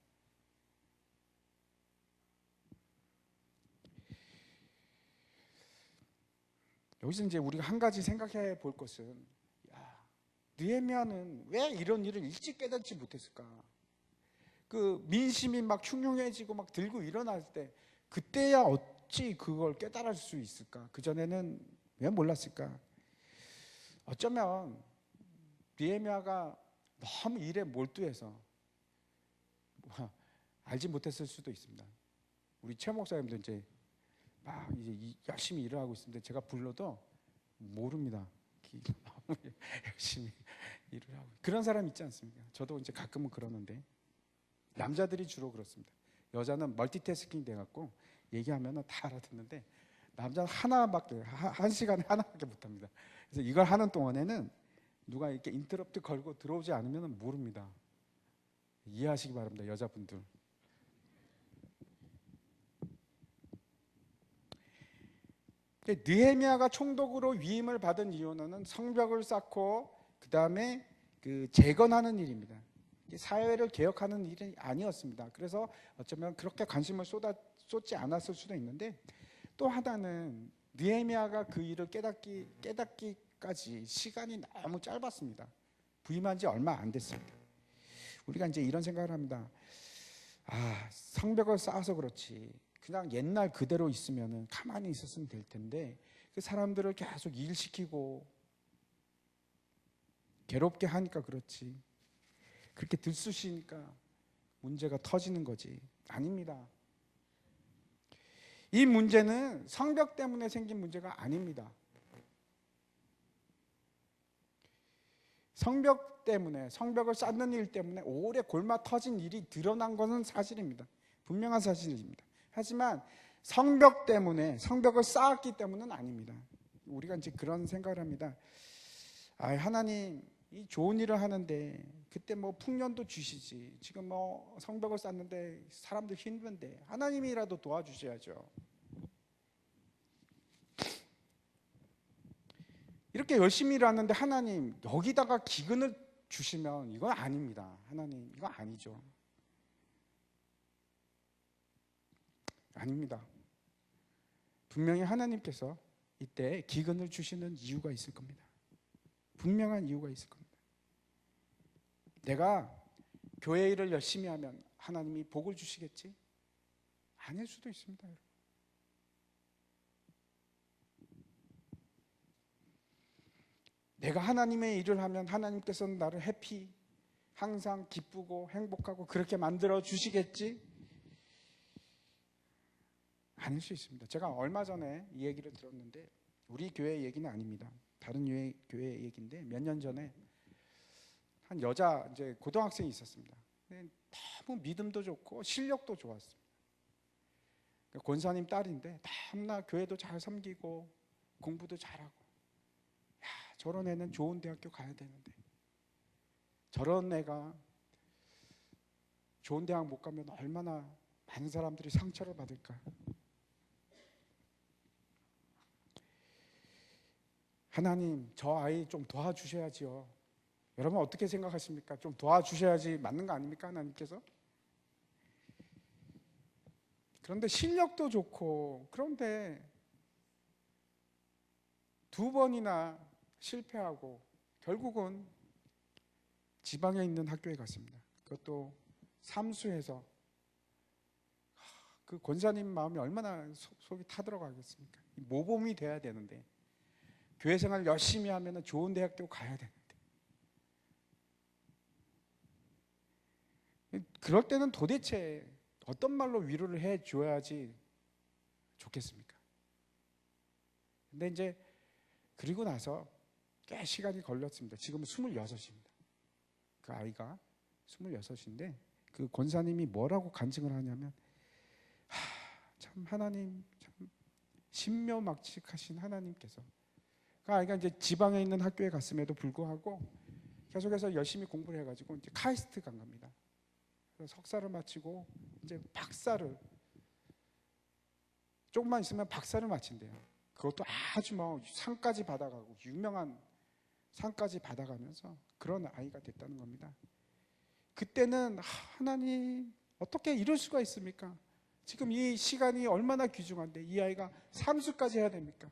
여기서 이제 우리가 한 가지 생각해 볼 것은, 느헤미야는 왜 이런 일을 일찍 깨닫지 못했을까? 그 민심이 막 흉흉해지고 막 들고 일어날 때 그때야 어찌 그걸 깨달을 수 있을까? 그 전에는 왜 몰랐을까? 어쩌면 느헤미야가 너무 일에 몰두해서 알지 못했을 수도 있습니다. 우리 최 목사님도 이제 열심히 일을 하고 있는데 제가 불러도 모릅니다. 너무 열심히 일을 하고 그런 사람 있지 않습니까? 저도 이제 가끔은 그러는데 남자들이 주로 그렇습니다. 여자는 멀티태스킹 돼갖고 얘기하면 다 알아듣는데 남자는 하나밖에 한 시간에 하나밖에 못합니다. 그래서 이걸 하는 동안에는 누가 이렇게 인터럽트 걸고 들어오지 않으면 모릅니다. 이해하시기 바랍니다, 여자분들. 느헤미야가 총독으로 위임을 받은 이유는 성벽을 쌓고 그 다음에 재건하는 일입니다. 사회를 개혁하는 일이 아니었습니다. 그래서 어쩌면 그렇게 관심을 쏟지 않았을 수도 있는데, 또 하나는 느헤미야가 그 일을 깨닫기까지 시간이 너무 짧았습니다. 부임한 지 얼마 안 됐습니다. 우리가 이제 이런 생각을 합니다. 성벽을 쌓아서 그렇지 그냥 옛날 그대로 있으면 가만히 있었으면 될 텐데 그 사람들을 계속 일시키고 괴롭게 하니까 그렇지, 그렇게 들쑤시니까 문제가 터지는 거지. 아닙니다. 이 문제는 성벽 때문에 생긴 문제가 아닙니다. 성벽 때문에, 성벽을 쌓는 일 때문에 오래 골마 터진 일이 드러난 것은 사실입니다. 분명한 사실입니다. 하지만 성벽 때문에, 성벽을 쌓았기 때문은 아닙니다. 우리가 이제 그런 생각을 합니다. 하나님 이 좋은 일을 하는데 그때 뭐 풍년도 주시지, 지금 뭐 성벽을 쌓는데 사람들 힘든데 하나님이라도 도와주셔야죠. 이렇게 열심히 일하는데 하나님 여기다가 기근을 주시면 이건 아닙니다. 하나님 이거 아니죠. 아닙니다. 분명히 하나님께서 이때 기근을 주시는 이유가 있을 겁니다. 분명한 이유가 있을 겁니다. 내가 교회 일을 열심히 하면 하나님이 복을 주시겠지? 아닐 수도 있습니다. 내가 하나님의 일을 하면 하나님께서는 나를 해피, 항상 기쁘고 행복하고 그렇게 만들어 주시겠지? 아닐 수 있습니다. 제가 얼마 전에 이 얘기를 들었는데, 우리 교회 얘기는 아닙니다. 다른 교회 얘기인데, 몇 년 전에 한 여자 이제 고등학생이 있었습니다. 너무 믿음도 좋고 실력도 좋았습니다. 권사님 딸인데 다음날 교회도 잘 섬기고 공부도 잘하고, 저런 애는 좋은 대학교 가야 되는데 저런 애가 좋은 대학 못 가면 얼마나 많은 사람들이 상처를 받을까. 하나님 저 아이 좀 도와주셔야지요. 여러분 어떻게 생각하십니까? 좀 도와주셔야지 맞는 거 아닙니까? 하나님께서? 그런데 실력도 좋고, 그런데 2번이나 실패하고 결국은 지방에 있는 학교에 갔습니다. 그것도 삼수해서. 그 권사님 마음이 얼마나 속이 타들어가겠습니까? 모범이 돼야 되는데, 교회 생활 열심히 하면 좋은 대학도 가야 되는데, 그럴 때는 도대체 어떤 말로 위로를 해줘야지 좋겠습니까? 근데 이제 그리고 나서 꽤 시간이 걸렸습니다. 지금은 26입니다. 그 아이가 26인데 그 권사님이 뭐라고 간증을 하냐면, 참 하나님, 참 신묘막측하신 하나님께서, 그 아이가 이제 지방에 있는 학교에 갔음에도 불구하고 계속해서 열심히 공부를 해가지고 이제 카이스트 간 겁니다. 그래서 석사를 마치고 이제 박사를, 조금만 있으면 박사를 마친대요. 그것도 아주 뭐 상까지 받아가고 유명한 상까지 받아가면서 그런 아이가 됐다는 겁니다. 그때는 하나님 어떻게 이럴 수가 있습니까? 지금 이 시간이 얼마나 귀중한데 이 아이가 삼수까지 해야 됩니까?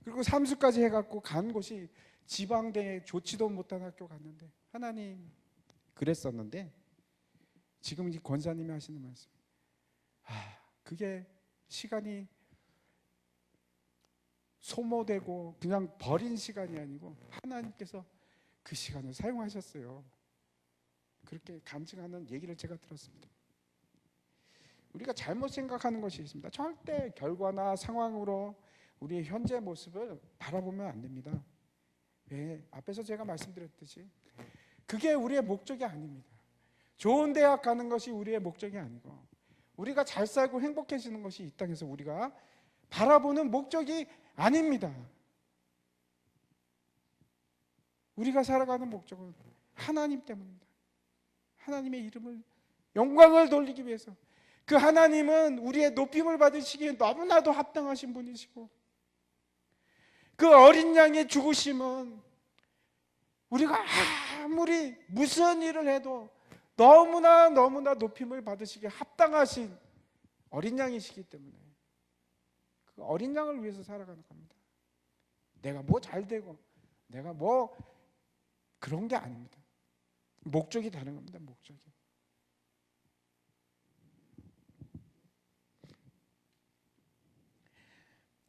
그리고 삼수까지 해갖고 간 곳이 지방대에 좋지도 못한 학교 갔는데, 하나님, 그랬었는데 지금 이 권사님이 하시는 말씀, 그게 시간이 소모되고 그냥 버린 시간이 아니고 하나님께서 그 시간을 사용하셨어요. 그렇게 간증하는 얘기를 제가 들었습니다. 우리가 잘못 생각하는 것이 있습니다. 절대 결과나 상황으로 우리의 현재 모습을 바라보면 안 됩니다. 왜? 앞에서 제가 말씀드렸듯이 그게 우리의 목적이 아닙니다. 좋은 대학 가는 것이 우리의 목적이 아니고, 우리가 잘 살고 행복해지는 것이 이 땅에서 우리가 바라보는 목적이 아닙니다. 우리가 살아가는 목적은 하나님 때문입니다. 하나님의 이름을, 영광을 돌리기 위해서. 그 하나님은 우리의 높임을 받으시기에 너무나도 합당하신 분이시고, 그 어린 양의 죽으심은 우리가 아무리 무슨 일을 해도 너무나 높임을 받으시기에 합당하신 어린 양이시기 때문에 그 어린 양을 위해서 살아가는 겁니다. 내가 뭐 잘되고 내가 뭐 그런 게 아닙니다. 목적이 다른 겁니다. 목적이.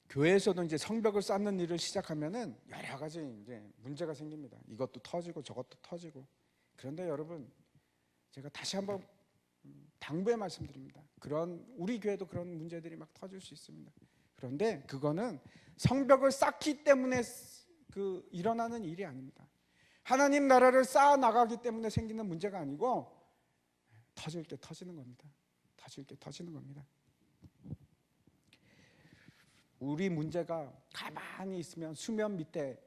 교회에서도 이제 성벽을 쌓는 일을 시작하면은 여러 가지 이제 문제가 생깁니다. 이것도 터지고 저것도 터지고. 그런데 여러분, 제가 다시 한번 당부의 말씀드립니다. 우리 교회도 그런 문제들이 막 터질 수 있습니다. 그런데 그거는 성벽을 쌓기 때문에 일어나는 일이 아닙니다. 하나님 나라를 쌓아 나가기 때문에 생기는 문제가 아니고 터질 게 터지는 겁니다. 터질 게 터지는 겁니다. 우리 문제가 가만히 있으면 수면 밑에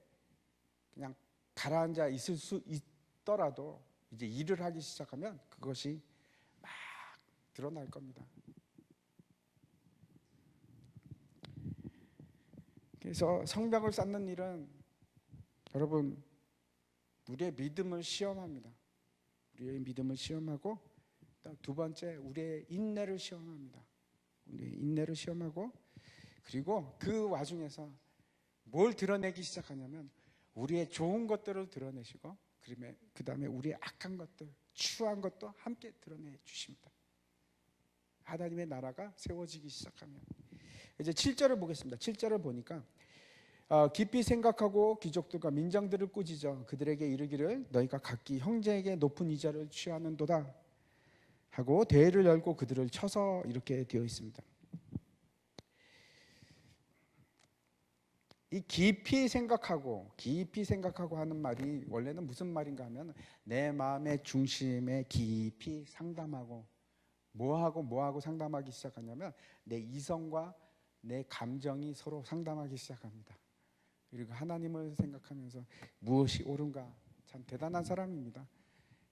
그냥 가라앉아 있을 수 있더라도 이제 일을 하기 시작하면 그것이 막 드러날 겁니다. 그래서 성벽을 쌓는 일은 여러분, 우리의 믿음을 시험합니다. 우리의 믿음을 시험하고, 두 번째 우리의 인내를 시험합니다. 우리의 인내를 시험하고, 그리고 그 와중에서 뭘 드러내기 시작하냐면 우리의 좋은 것들을 드러내시고, 그 다음에 우리의 악한 것들, 추한 것도 함께 드러내 주십니다. 하나님의 나라가 세워지기 시작하면. 이제 7절을 보겠습니다. 7절을 보니까 깊이 생각하고 귀족들과 민장들을 꾸짖어 그들에게 이르기를 너희가 각기 형제에게 높은 이자를 취하는도다 하고 대회를 열고 그들을 쳐서, 이렇게 되어 있습니다. 이 깊이 생각하고 하는 말이 원래는 무슨 말인가 하면 내 마음의 중심에 깊이 상담하고, 뭐하고 상담하기 시작하냐면 내 이성과 내 감정이 서로 상담하기 시작합니다. 그리고 하나님을 생각하면서 무엇이 옳은가. 참 대단한 사람입니다.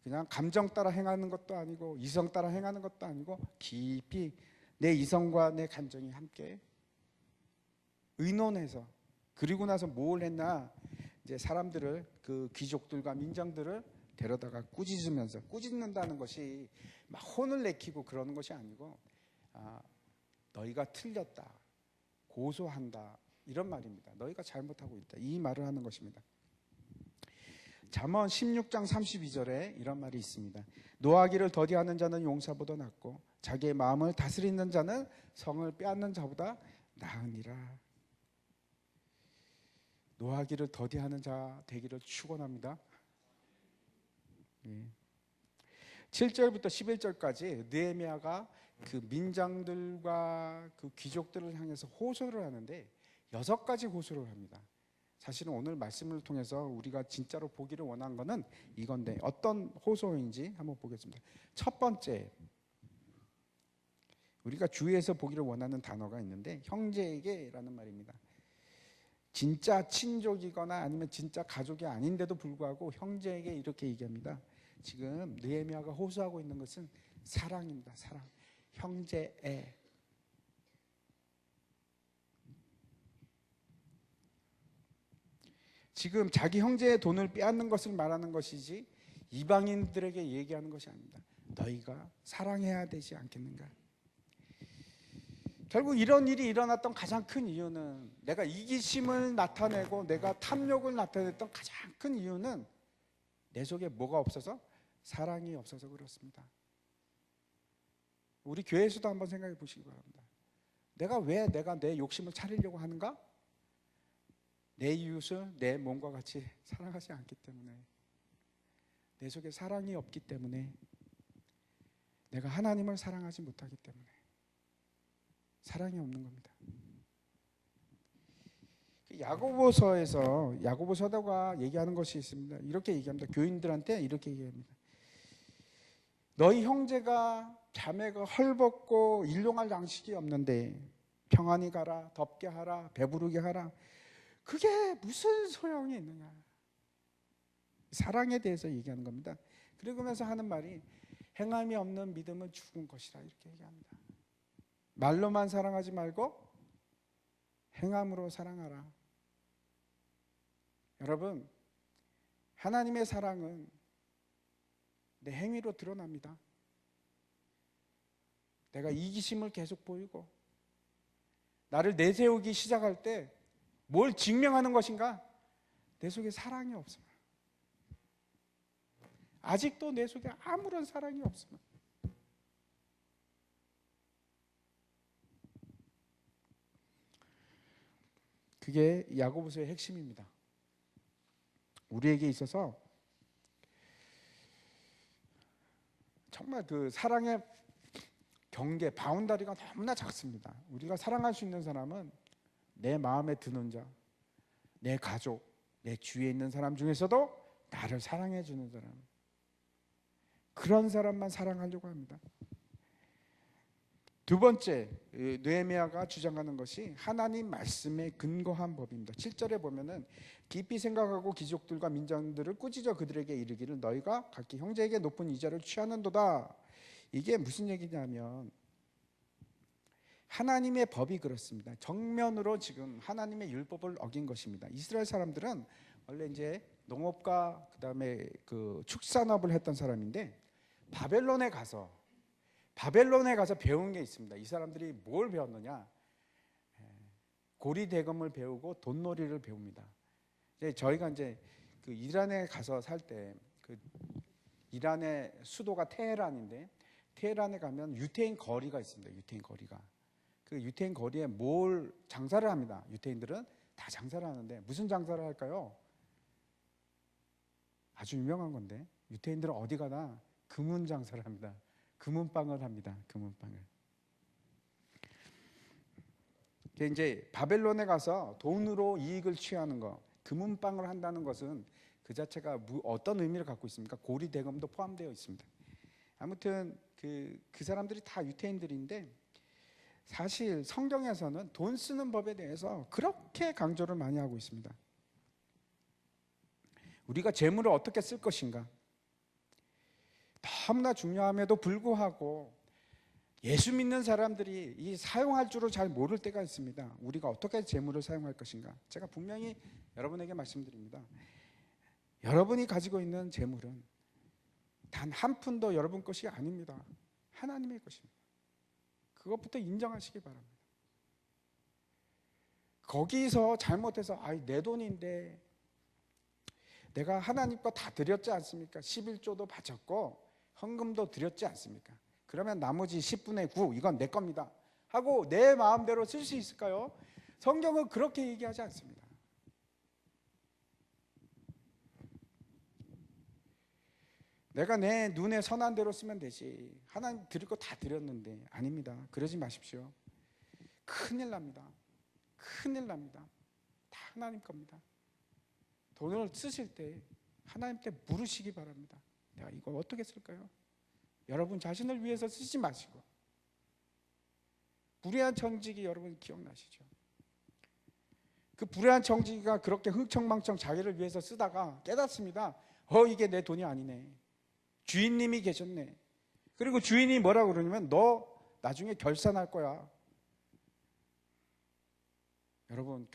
그냥 감정 따라 행하는 것도 아니고 이성 따라 행하는 것도 아니고 깊이 내 이성과 내 감정이 함께 의논해서, 그리고 나서 뭘 했나, 이제 사람들을, 그 귀족들과 민장들을 데려다가 꾸짖으면서, 꾸짖는다는 것이 막 혼을 내키고 그러는 것이 아니고 너희가 틀렸다, 고소한다, 이런 말입니다. 너희가 잘못하고 있다, 이 말을 하는 것입니다. 잠언 16장 32절에 이런 말이 있습니다. 노하기를 더디하는 자는 용사보다 낫고 자기의 마음을 다스리는 자는 성을 빼앗는 자보다 나으니라. 노하기를 더디하는 자 되기를 축원합니다. 7절부터 11절까지 느헤미야가 그 민장들과 그 귀족들을 향해서 호소를 하는데 6가지 호소를 합니다. 사실은 오늘 말씀을 통해서 우리가 진짜로 보기를 원한 것은 이건데 어떤 호소인지 한번 보겠습니다. 첫 번째, 우리가 주위에서 보기를 원하는 단어가 있는데 형제에게라는 말입니다. 진짜 친족이거나 아니면 진짜 가족이 아닌데도 불구하고 형제에게 이렇게 얘기합니다. 지금 느헤미야가 호소하고 있는 것은 사랑입니다. 사랑. 형제애. 지금 자기 형제의 돈을 빼앗는 것을 말하는 것이지 이방인들에게 얘기하는 것이 아닙니다. 너희가 사랑해야 되지 않겠는가? 결국 이런 일이 일어났던 가장 큰 이유는, 내가 이기심을 나타내고 내가 탐욕을 나타냈던 가장 큰 이유는 내 속에 뭐가 없어서? 사랑이 없어서 그렇습니다. 우리 교회에서도 한번 생각해 보시기 바랍니다. 내가 왜 내 욕심을 차리려고 하는가? 내 이웃을 내 몸과 같이 사랑하지 않기 때문에, 내 속에 사랑이 없기 때문에, 내가 하나님을 사랑하지 못하기 때문에 사랑이 없는 겁니다. 야고보 서도가 얘기하는 것이 있습니다. 이렇게 얘기합니다. 교인들한테 이렇게 얘기합니다. 너희 형제가 자매가 헐벗고 일용할 양식이 없는데 평안히 가라, 덥게 하라, 배부르게 하라. 그게 무슨 소용이 있느냐. 사랑에 대해서 얘기하는 겁니다. 그러면서 하는 말이 행함이 없는 믿음은 죽은 것이라 이렇게 얘기합니다. 말로만 사랑하지 말고 행함으로 사랑하라. 여러분, 하나님의 사랑은 내 행위로 드러납니다. 내가 이기심을 계속 보이고 나를 내세우기 시작할 때 뭘 증명하는 것인가? 내 속에 사랑이 없으면, 아직도 내 속에 아무런 사랑이 없으면, 그게 야고보서의 핵심입니다. 우리에게 있어서 정말 그 사랑의 경계, 바운다리가 너무나 작습니다. 우리가 사랑할 수 있는 사람은 내 마음에 드는 자, 내 가족, 내 주위에 있는 사람 중에서도 나를 사랑해 주는 사람, 그런 사람만 사랑하려고 합니다. 두 번째, 느헤미야가 주장하는 것이 하나님 말씀에 근거한 법입니다. 7절에 보면은 깊이 생각하고 귀족들과 민장들을 꾸짖어 그들에게 이르기를 너희가 각기 형제에게 높은 이자를 취하는도다. 이게 무슨 얘기냐면 하나님의 법이 그렇습니다. 정면으로 지금 하나님의 율법을 어긴 것입니다. 이스라엘 사람들은 원래 이제 농업과 그다음에 그 축산업을 했던 사람인데 바벨론에 가서 배운 게 있습니다. 이 사람들이 뭘 배웠느냐? 고리대금을 배우고 돈놀이를 배웁니다. 저희가 이제 그 이란에 가서 살 때 그 이란의 수도가 테헤란인데 테헤란에 가면 유태인 거리가 있습니다. 유태인 거리가. 그 유태인 거리에 뭘 장사를 합니다. 유태인들은 다 장사를 하는데 무슨 장사를 할까요? 아주 유명한 건데 유태인들은 어디 가나 금은 장사를 합니다. 금은빵을 합니다. 금은빵을. 이제 바벨론에 가서 돈으로 이익을 취하는 거, 금은빵을 한다는 것은 그 자체가 어떤 의미를 갖고 있습니까? 고리 대금도 포함되어 있습니다. 아무튼 그 사람들이 다 유태인들인데 사실 성경에서는 돈 쓰는 법에 대해서 그렇게 강조를 많이 하고 있습니다. 우리가 재물을 어떻게 쓸 것인가? 너무나 중요함에도 불구하고 예수 믿는 사람들이 이 사용할 줄을 잘 모를 때가 있습니다. 우리가 어떻게 재물을 사용할 것인가? 제가 분명히 여러분에게 말씀드립니다. 여러분이 가지고 있는 재물은 단 한 푼도 여러분 것이 아닙니다. 하나님의 것입니다. 그것부터 인정하시기 바랍니다. 거기서 잘못해서 내 돈인데 내가 하나님 거 다 드렸지 않습니까? 11조도 바쳤고 헌금도 드렸지 않습니까? 그러면 나머지 10분의 9 이건 내 겁니다 하고 내 마음대로 쓸 수 있을까요? 성경은 그렇게 얘기하지 않습니다. 내가 내 눈에 선한 대로 쓰면 되지, 하나님 드릴 거 다 드렸는데. 아닙니다. 그러지 마십시오. 큰일 납니다. 큰일 납니다. 다 하나님 겁니다. 돈을 쓰실 때 하나님께 물으시기 바랍니다. 내가 이거 어떻게 쓸까요? 여러분 자신을 위해서 쓰지 마시고. 불의한 청지기 여러분 기억나시죠? 그 불의한 청지기가 그렇게 흥청망청 자기를 위해서 쓰다가 깨닫습니다. 이게 내 돈이 아니네. 주인님이 계셨네. 그리고 주인이 뭐라고 그러냐면 너 나중에 결산할 거야. 여러분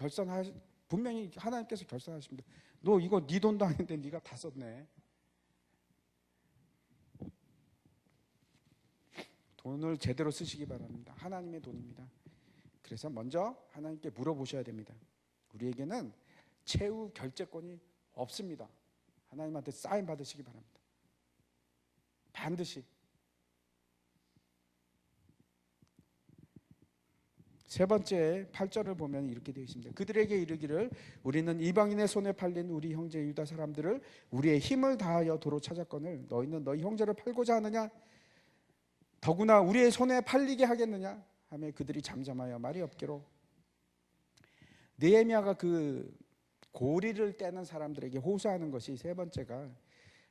분명히 하나님께서 결산하십니다. 너 이거 네 돈도 아닌데 네가 다 썼네. 돈을 제대로 쓰시기 바랍니다. 하나님의 돈입니다. 그래서 먼저 하나님께 물어보셔야 됩니다. 우리에게는 최후 결제권이 없습니다. 하나님한테 사인 받으시기 바랍니다. 반드시. 세 번째 8절을 보면 이렇게 되어 있습니다. 그들에게 이르기를 우리는 이방인의 손에 팔린 우리 형제 유다 사람들을 우리의 힘을 다하여 도로 찾았거늘 너희는 너희 형제를 팔고자 하느냐? 더구나 우리의 손에 팔리게 하겠느냐? 하며 그들이 잠잠하여 말이 없기로. 느헤미야가 그 고리를 떼는 사람들에게 호소하는 것이 세 번째가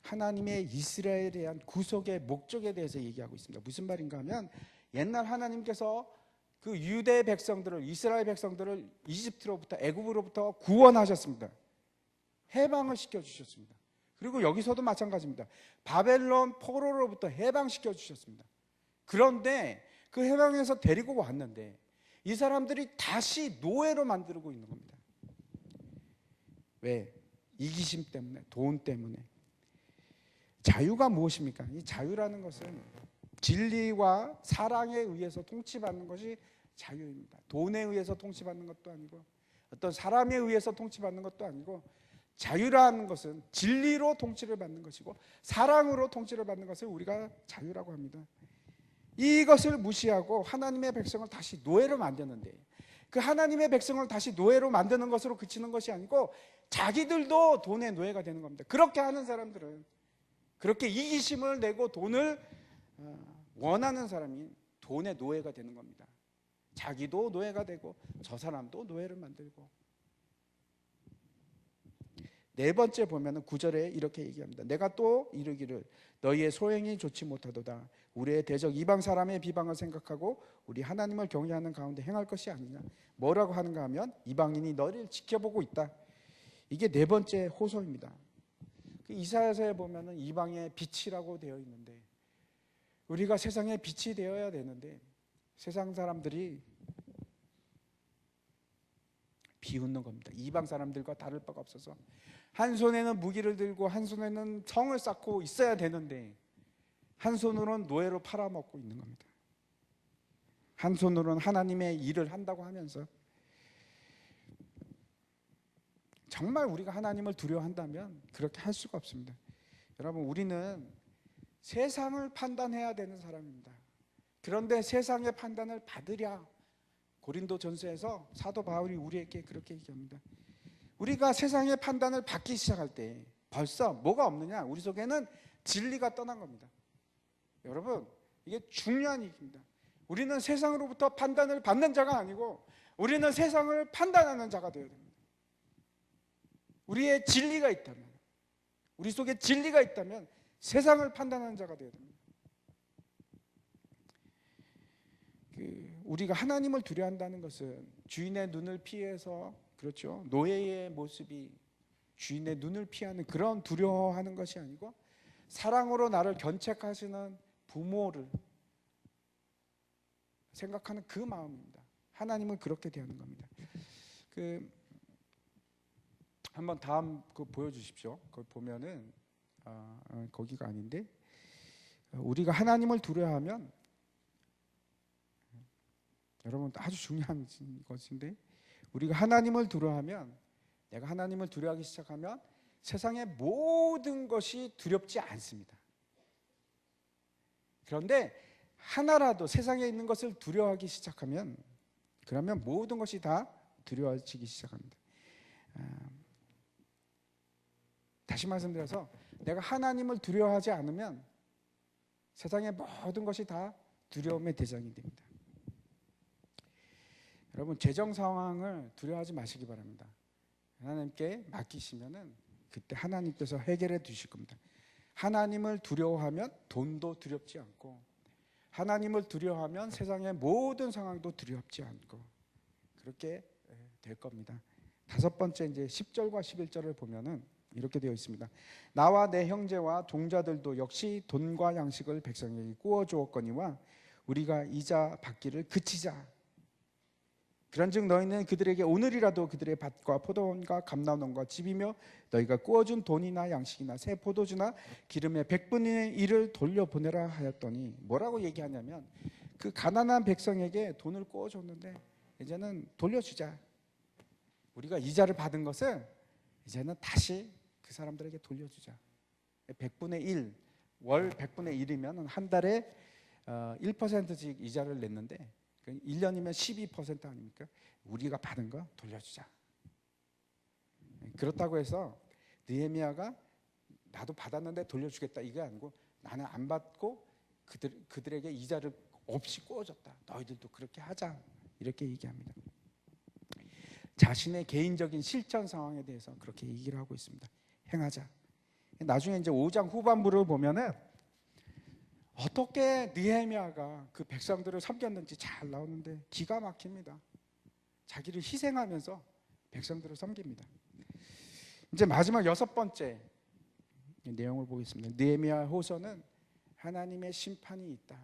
하나님의 이스라엘에 대한 구속의 목적에 대해서 얘기하고 있습니다. 무슨 말인가 하면 옛날 하나님께서 그 유대 백성들을, 이스라엘 백성들을 이집트로부터, 애굽으로부터 구원하셨습니다. 해방을 시켜주셨습니다. 그리고 여기서도 마찬가지입니다. 바벨론 포로로부터 해방시켜 주셨습니다. 그런데 그 해방에서 데리고 왔는데 이 사람들이 다시 노예로 만들고 있는 겁니다. 왜? 이기심 때문에, 돈 때문에. 자유가 무엇입니까? 이 자유라는 것은 진리와 사랑에 의해서 통치받는 것이 자유입니다. 돈에 의해서 통치받는 것도 아니고 어떤 사람에 의해서 통치받는 것도 아니고, 자유라는 것은 진리로 통치를 받는 것이고 사랑으로 통치를 받는 것을 우리가 자유라고 합니다. 이것을 무시하고 하나님의 백성을 다시 노예로 만드는데, 그 하나님의 백성을 다시 노예로 만드는 것으로 그치는 것이 아니고 자기들도 돈의 노예가 되는 겁니다. 그렇게 하는 사람들은, 그렇게 이기심을 내고 돈을 원하는 사람이 돈의 노예가 되는 겁니다. 자기도 노예가 되고 저 사람도 노예를 만들고. 네 번째 보면은 9절에 이렇게 얘기합니다. 내가 또 이르기를 너희의 소행이 좋지 못하도다. 우리의 대적 이방 사람의 비방을 생각하고 우리 하나님을 경외하는 가운데 행할 것이 아니냐. 뭐라고 하는가 하면 이방인이 너를 지켜보고 있다. 이게 네 번째 호소입니다. 이사야서에 보면은 이방의 빛이라고 되어 있는데, 우리가 세상의 빛이 되어야 되는데 세상 사람들이 비웃는 겁니다. 이방 사람들과 다를 바가 없어서 한 손에는 무기를 들고 한 손에는 성을 쌓고 있어야 되는데 한 손으로는 노예로 팔아먹고 있는 겁니다. 한 손으로는 하나님의 일을 한다고 하면서. 정말 우리가 하나님을 두려워한다면 그렇게 할 수가 없습니다. 여러분, 우리는 세상을 판단해야 되는 사람입니다. 그런데 세상의 판단을 받으랴, 고린도전서에서 사도 바울이 우리에게 그렇게 얘기합니다. 우리가 세상의 판단을 받기 시작할 때 벌써 뭐가 없느냐? 우리 속에는 진리가 떠난 겁니다. 여러분, 이게 중요한 얘기입니다. 우리는 세상으로부터 판단을 받는 자가 아니고 우리는 세상을 판단하는 자가 되어야 됩니다. 우리의 진리가 있다면, 우리 속에 진리가 있다면 세상을 판단하는 자가 되어야 됩니다. 우리가 하나님을 두려워한다는 것은 주인의 눈을 피해서, 그렇죠, 노예의 모습이 주인의 눈을 피하는 그런 두려워하는 것이 아니고 사랑으로 나를 견책하시는 부모를 생각하는 그 마음입니다. 하나님은 그렇게 대하는 겁니다. 한번 다음 거 보여주십시오. 거기 보면은 거기가 아닌데 우리가 하나님을 두려워하면, 여러분 아주 중요한 것인데, 우리가 하나님을 두려워하면, 내가 하나님을 두려워하기 시작하면 세상의 모든 것이 두렵지 않습니다. 그런데 하나라도 세상에 있는 것을 두려워하기 시작하면, 그러면 모든 것이 다 두려워지기 시작합니다. 다시 말씀드려서, 내가 하나님을 두려워하지 않으면 세상의 모든 것이 다 두려움의 대상이 됩니다. 여러분, 재정 상황을 두려워하지 마시기 바랍니다. 하나님께 맡기시면은 그때 하나님께서 해결해 주실 겁니다. 하나님을 두려워하면 돈도 두렵지 않고, 하나님을 두려워하면 세상의 모든 상황도 두렵지 않고, 그렇게 될 겁니다. 다섯 번째, 이제 10절과 11절을 보면은 이렇게 되어 있습니다. 나와 내 형제와 동자들도 역시 돈과 양식을 백성에게 구워 주었거니와 우리가 이자 받기를 그치자. 그런즉 너희는 그들에게 오늘이라도 그들의 밭과 포도원과 감나원과 집이며 너희가 구워준 돈이나 양식이나 새 포도주나 기름의 100분의 1을 돌려보내라 하였더니, 뭐라고 얘기하냐면, 그 가난한 백성에게 돈을 구워줬는데 이제는 돌려주자. 우리가 이자를 받은 것을 이제는 다시 그 사람들에게 돌려주자. 100분의 1, 월 100분의 1이면 한 달에 1%씩 이자를 냈는데 1년이면 12% 아닙니까? 우리가 받은 거 돌려주자. 그렇다고 해서 느헤미야가 나도 받았는데 돌려주겠다 이게 아니고, 나는 안 받고 그들에게 이자를 없이 구워줬다. 너희들도 그렇게 하자. 이렇게 얘기합니다. 자신의 개인적인 실천 상황에 대해서 그렇게 얘기를 하고 있습니다. 행하자. 나중에 이제 5장 후반부를 보면은 어떻게 느헤미야가 그 백성들을 섬겼는지 잘 나오는데 기가 막힙니다. 자기를 희생하면서 백성들을 섬깁니다. 이제 마지막 여섯 번째 내용을 보겠습니다. 느헤미야 호서는 하나님의 심판이 있다.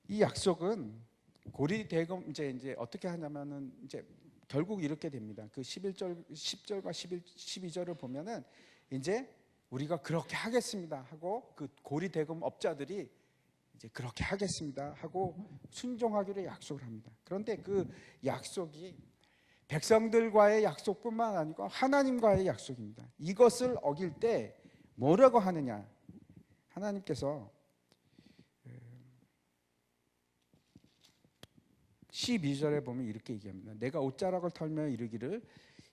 이 약속은 고리대금 이제 어떻게 하냐면은 이제 결국 이렇게 됩니다. 그 10절과 12절을 보면은 이제 우리가 그렇게 하겠습니다 하고, 그 고리대금 업자들이 이제 그렇게 하겠습니다 하고 순종하기로 약속을 합니다. 그런데 그 약속이 백성들과의 약속뿐만 아니고 하나님과의 약속입니다. 이것을 어길 때 뭐라고 하느냐? 하나님께서 12절에 보면 이렇게 얘기합니다. 내가 옷자락을 털며 이르기를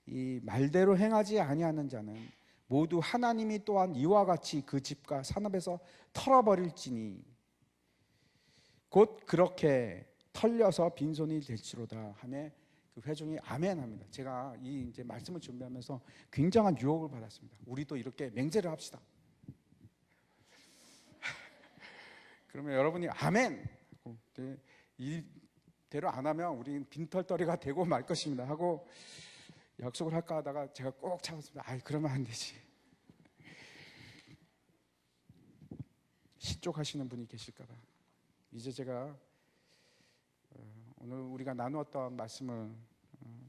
이 말대로 행하지 아니하는 자는 모두 하나님이 또한 이와 같이 그 집과 산업에서 털어버릴지니 곧 그렇게 털려서 빈손이 될지로다 하며 그 회중이 아멘합니다. 제가 이 이제 말씀을 준비하면서 굉장한 유혹을 받았습니다. 우리도 이렇게 맹세를 합시다. 그러면 여러분이 아멘. 이대로 안 하면 우리는 빈털터리가 되고 말 것입니다 하고 약속을 할까 하다가 제가 꼭 참았습니다. 아이, 그러면 안 되지. 시쪽하시는 분이 계실까봐. 이제 제가 오늘 우리가 나누었던 말씀을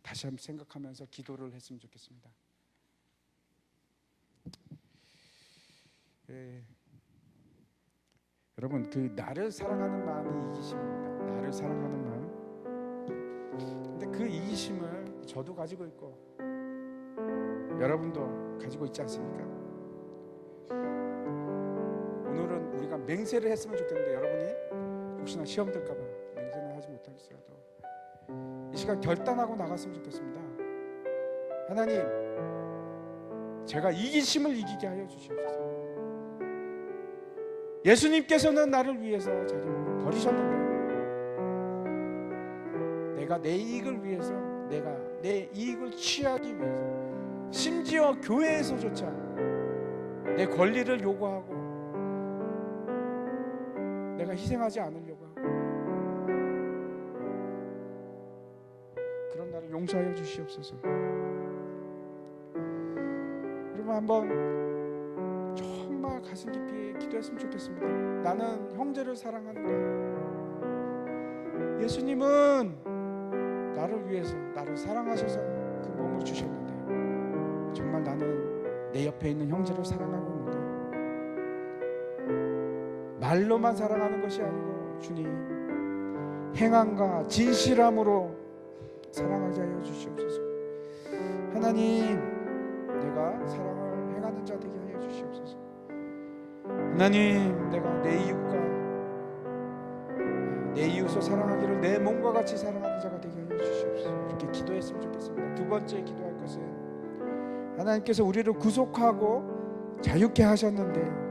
다시 한번 생각하면서 기도를 했으면 좋겠습니다. 여러분, 그 나를 사랑하는 마음이 이기심입니다. 나를 사랑하는 마음. 근데 그 이기심을 저도 가지고 있고 여러분도 가지고 있지 않습니까? 오늘은 우리가 맹세를 했으면 좋겠는데, 여러분이 혹시나 시험 들까 봐 맹세는 하지 못할지라도 이 시간 결단하고 나갔으면 좋겠습니다. 하나님, 제가 이기심을 이기게 하여 주시옵소서. 예수님께서는 나를 위해서 자기 몸을 버리셨는데 내가 내 이익을 위해서, 내가 내 이익을 취하기 위해서, 심지어 교회에서조차 내 권리를 요구하고 내가 희생하지 않으려고 하고, 그런 나를 용서하여 주시옵소서. 여러분, 한번 정말 가슴 깊이 기도했으면 좋겠습니다. 나는 형제를 사랑하는데 예수님은 나를 위해서, 나를 사랑하셔서 그 몸을 주셨는데 정말 나는 내 옆에 있는 형제를 사랑하고 있는가? 말로만 사랑하는 것이 아니고 주님, 행함과 진실함으로 사랑하게 하여 주시옵소서. 하나님, 내가 사랑을 행하는 자 되게 하여 주시옵소서. 하나님, 내가 내 이웃과 내 이웃을 사랑하기를 내 몸과 같이 사랑하는 자가 되게 하여 주시옵소서. 이렇게 기도했으면 좋겠습니다. 두 번째 기도할 것은, 하나님께서 우리를 구속하고 자유케 하셨는데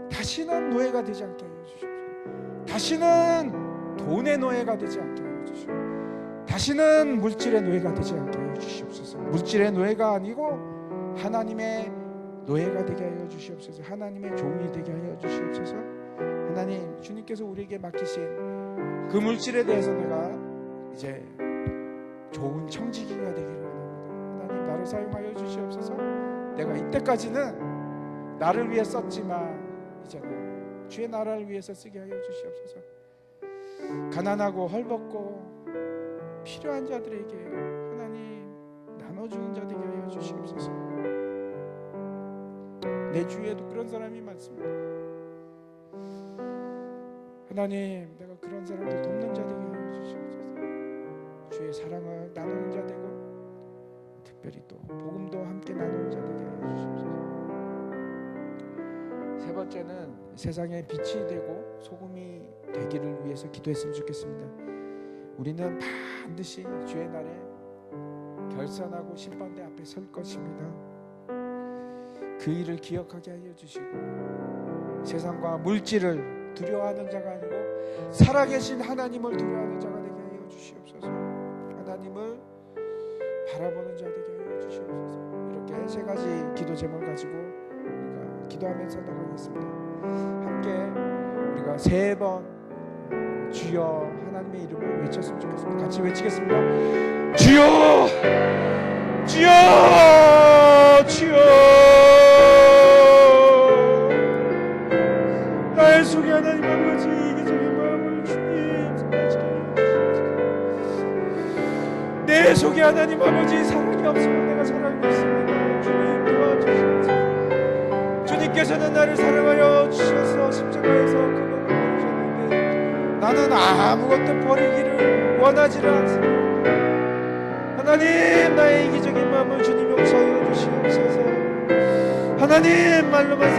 다시는 노예가 되지 않게 하여 주시옵소서. 다시는 돈의 노예가 되지 않게 하여 주시옵소서. 다시는 물질의 노예가 되지 않게 하여 주시옵소서. 물질의 노예가 아니고 하나님의 노예가 되게 하여 주시옵소서. 하나님의 종이 되게 하여 주시옵소서. 하나님, 주님께서 우리에게 맡기신 그 물질에 대해서 내가 이제 좋은 청지기가 되기를 원합니다. 하나님, 나를 사용하여 주시옵소서. 내가 이때까지는 나를 위해 썼지만 이제는 주의 나라를 위해서 쓰게 하여 주시옵소서. 가난하고 헐벗고 필요한 자들에게 하나님 나눠주는 자 되게 하여 주시옵소서. 내 주위에도 그런 사람이 많습니다. 하나님, 내가 그런 사람들 돕는 자 되게 하여 주시옵소서. 주의 사랑을 나누는 자 되고 특별히 또 복음도 함께 나누는 자 되게 하여 주시옵소서. 세 번째는 세상의 빛이 되고 소금이 되기를 위해서 기도했으면 좋겠습니다. 우리는 반드시 주의 날에 결산하고 심판대 앞에 설 것입니다. 그 일을 기억하게 하여 주시고 세상과 물질을 두려워하는 자가 아니고 살아계신 하나님을 두려워하는 자가 되게 하여 주시옵소서. 하나님을 바라보는 자 되게 하여 주시옵소서. 이렇게 세 가지 기도 제목을 가지고 우리가 기도하면서 나가겠습니다. 함께 우리가 세 번 주여 하나님의 이름을 외쳤으면 좋겠습니다. 같이 외치겠습니다. 주여, 주여, 주여. 나의 속에 하나님 아버지 이기적인 마음을 주님 성하시게 해주시옵소서. 내 속에 하나님 아버지 사랑이 없으면 내가 사랑이 있습니다. 주님 도와주시옵소서. 주님께서는 나를 사랑하여 주셔서 십자가에서 그 몸을 버리셨는데 나는 아무것도 버리기를 원하지를 않습니다. 하나님, 나의 이기적인 마음을 주님 용서하여 주시옵소서. 하나님, 말로만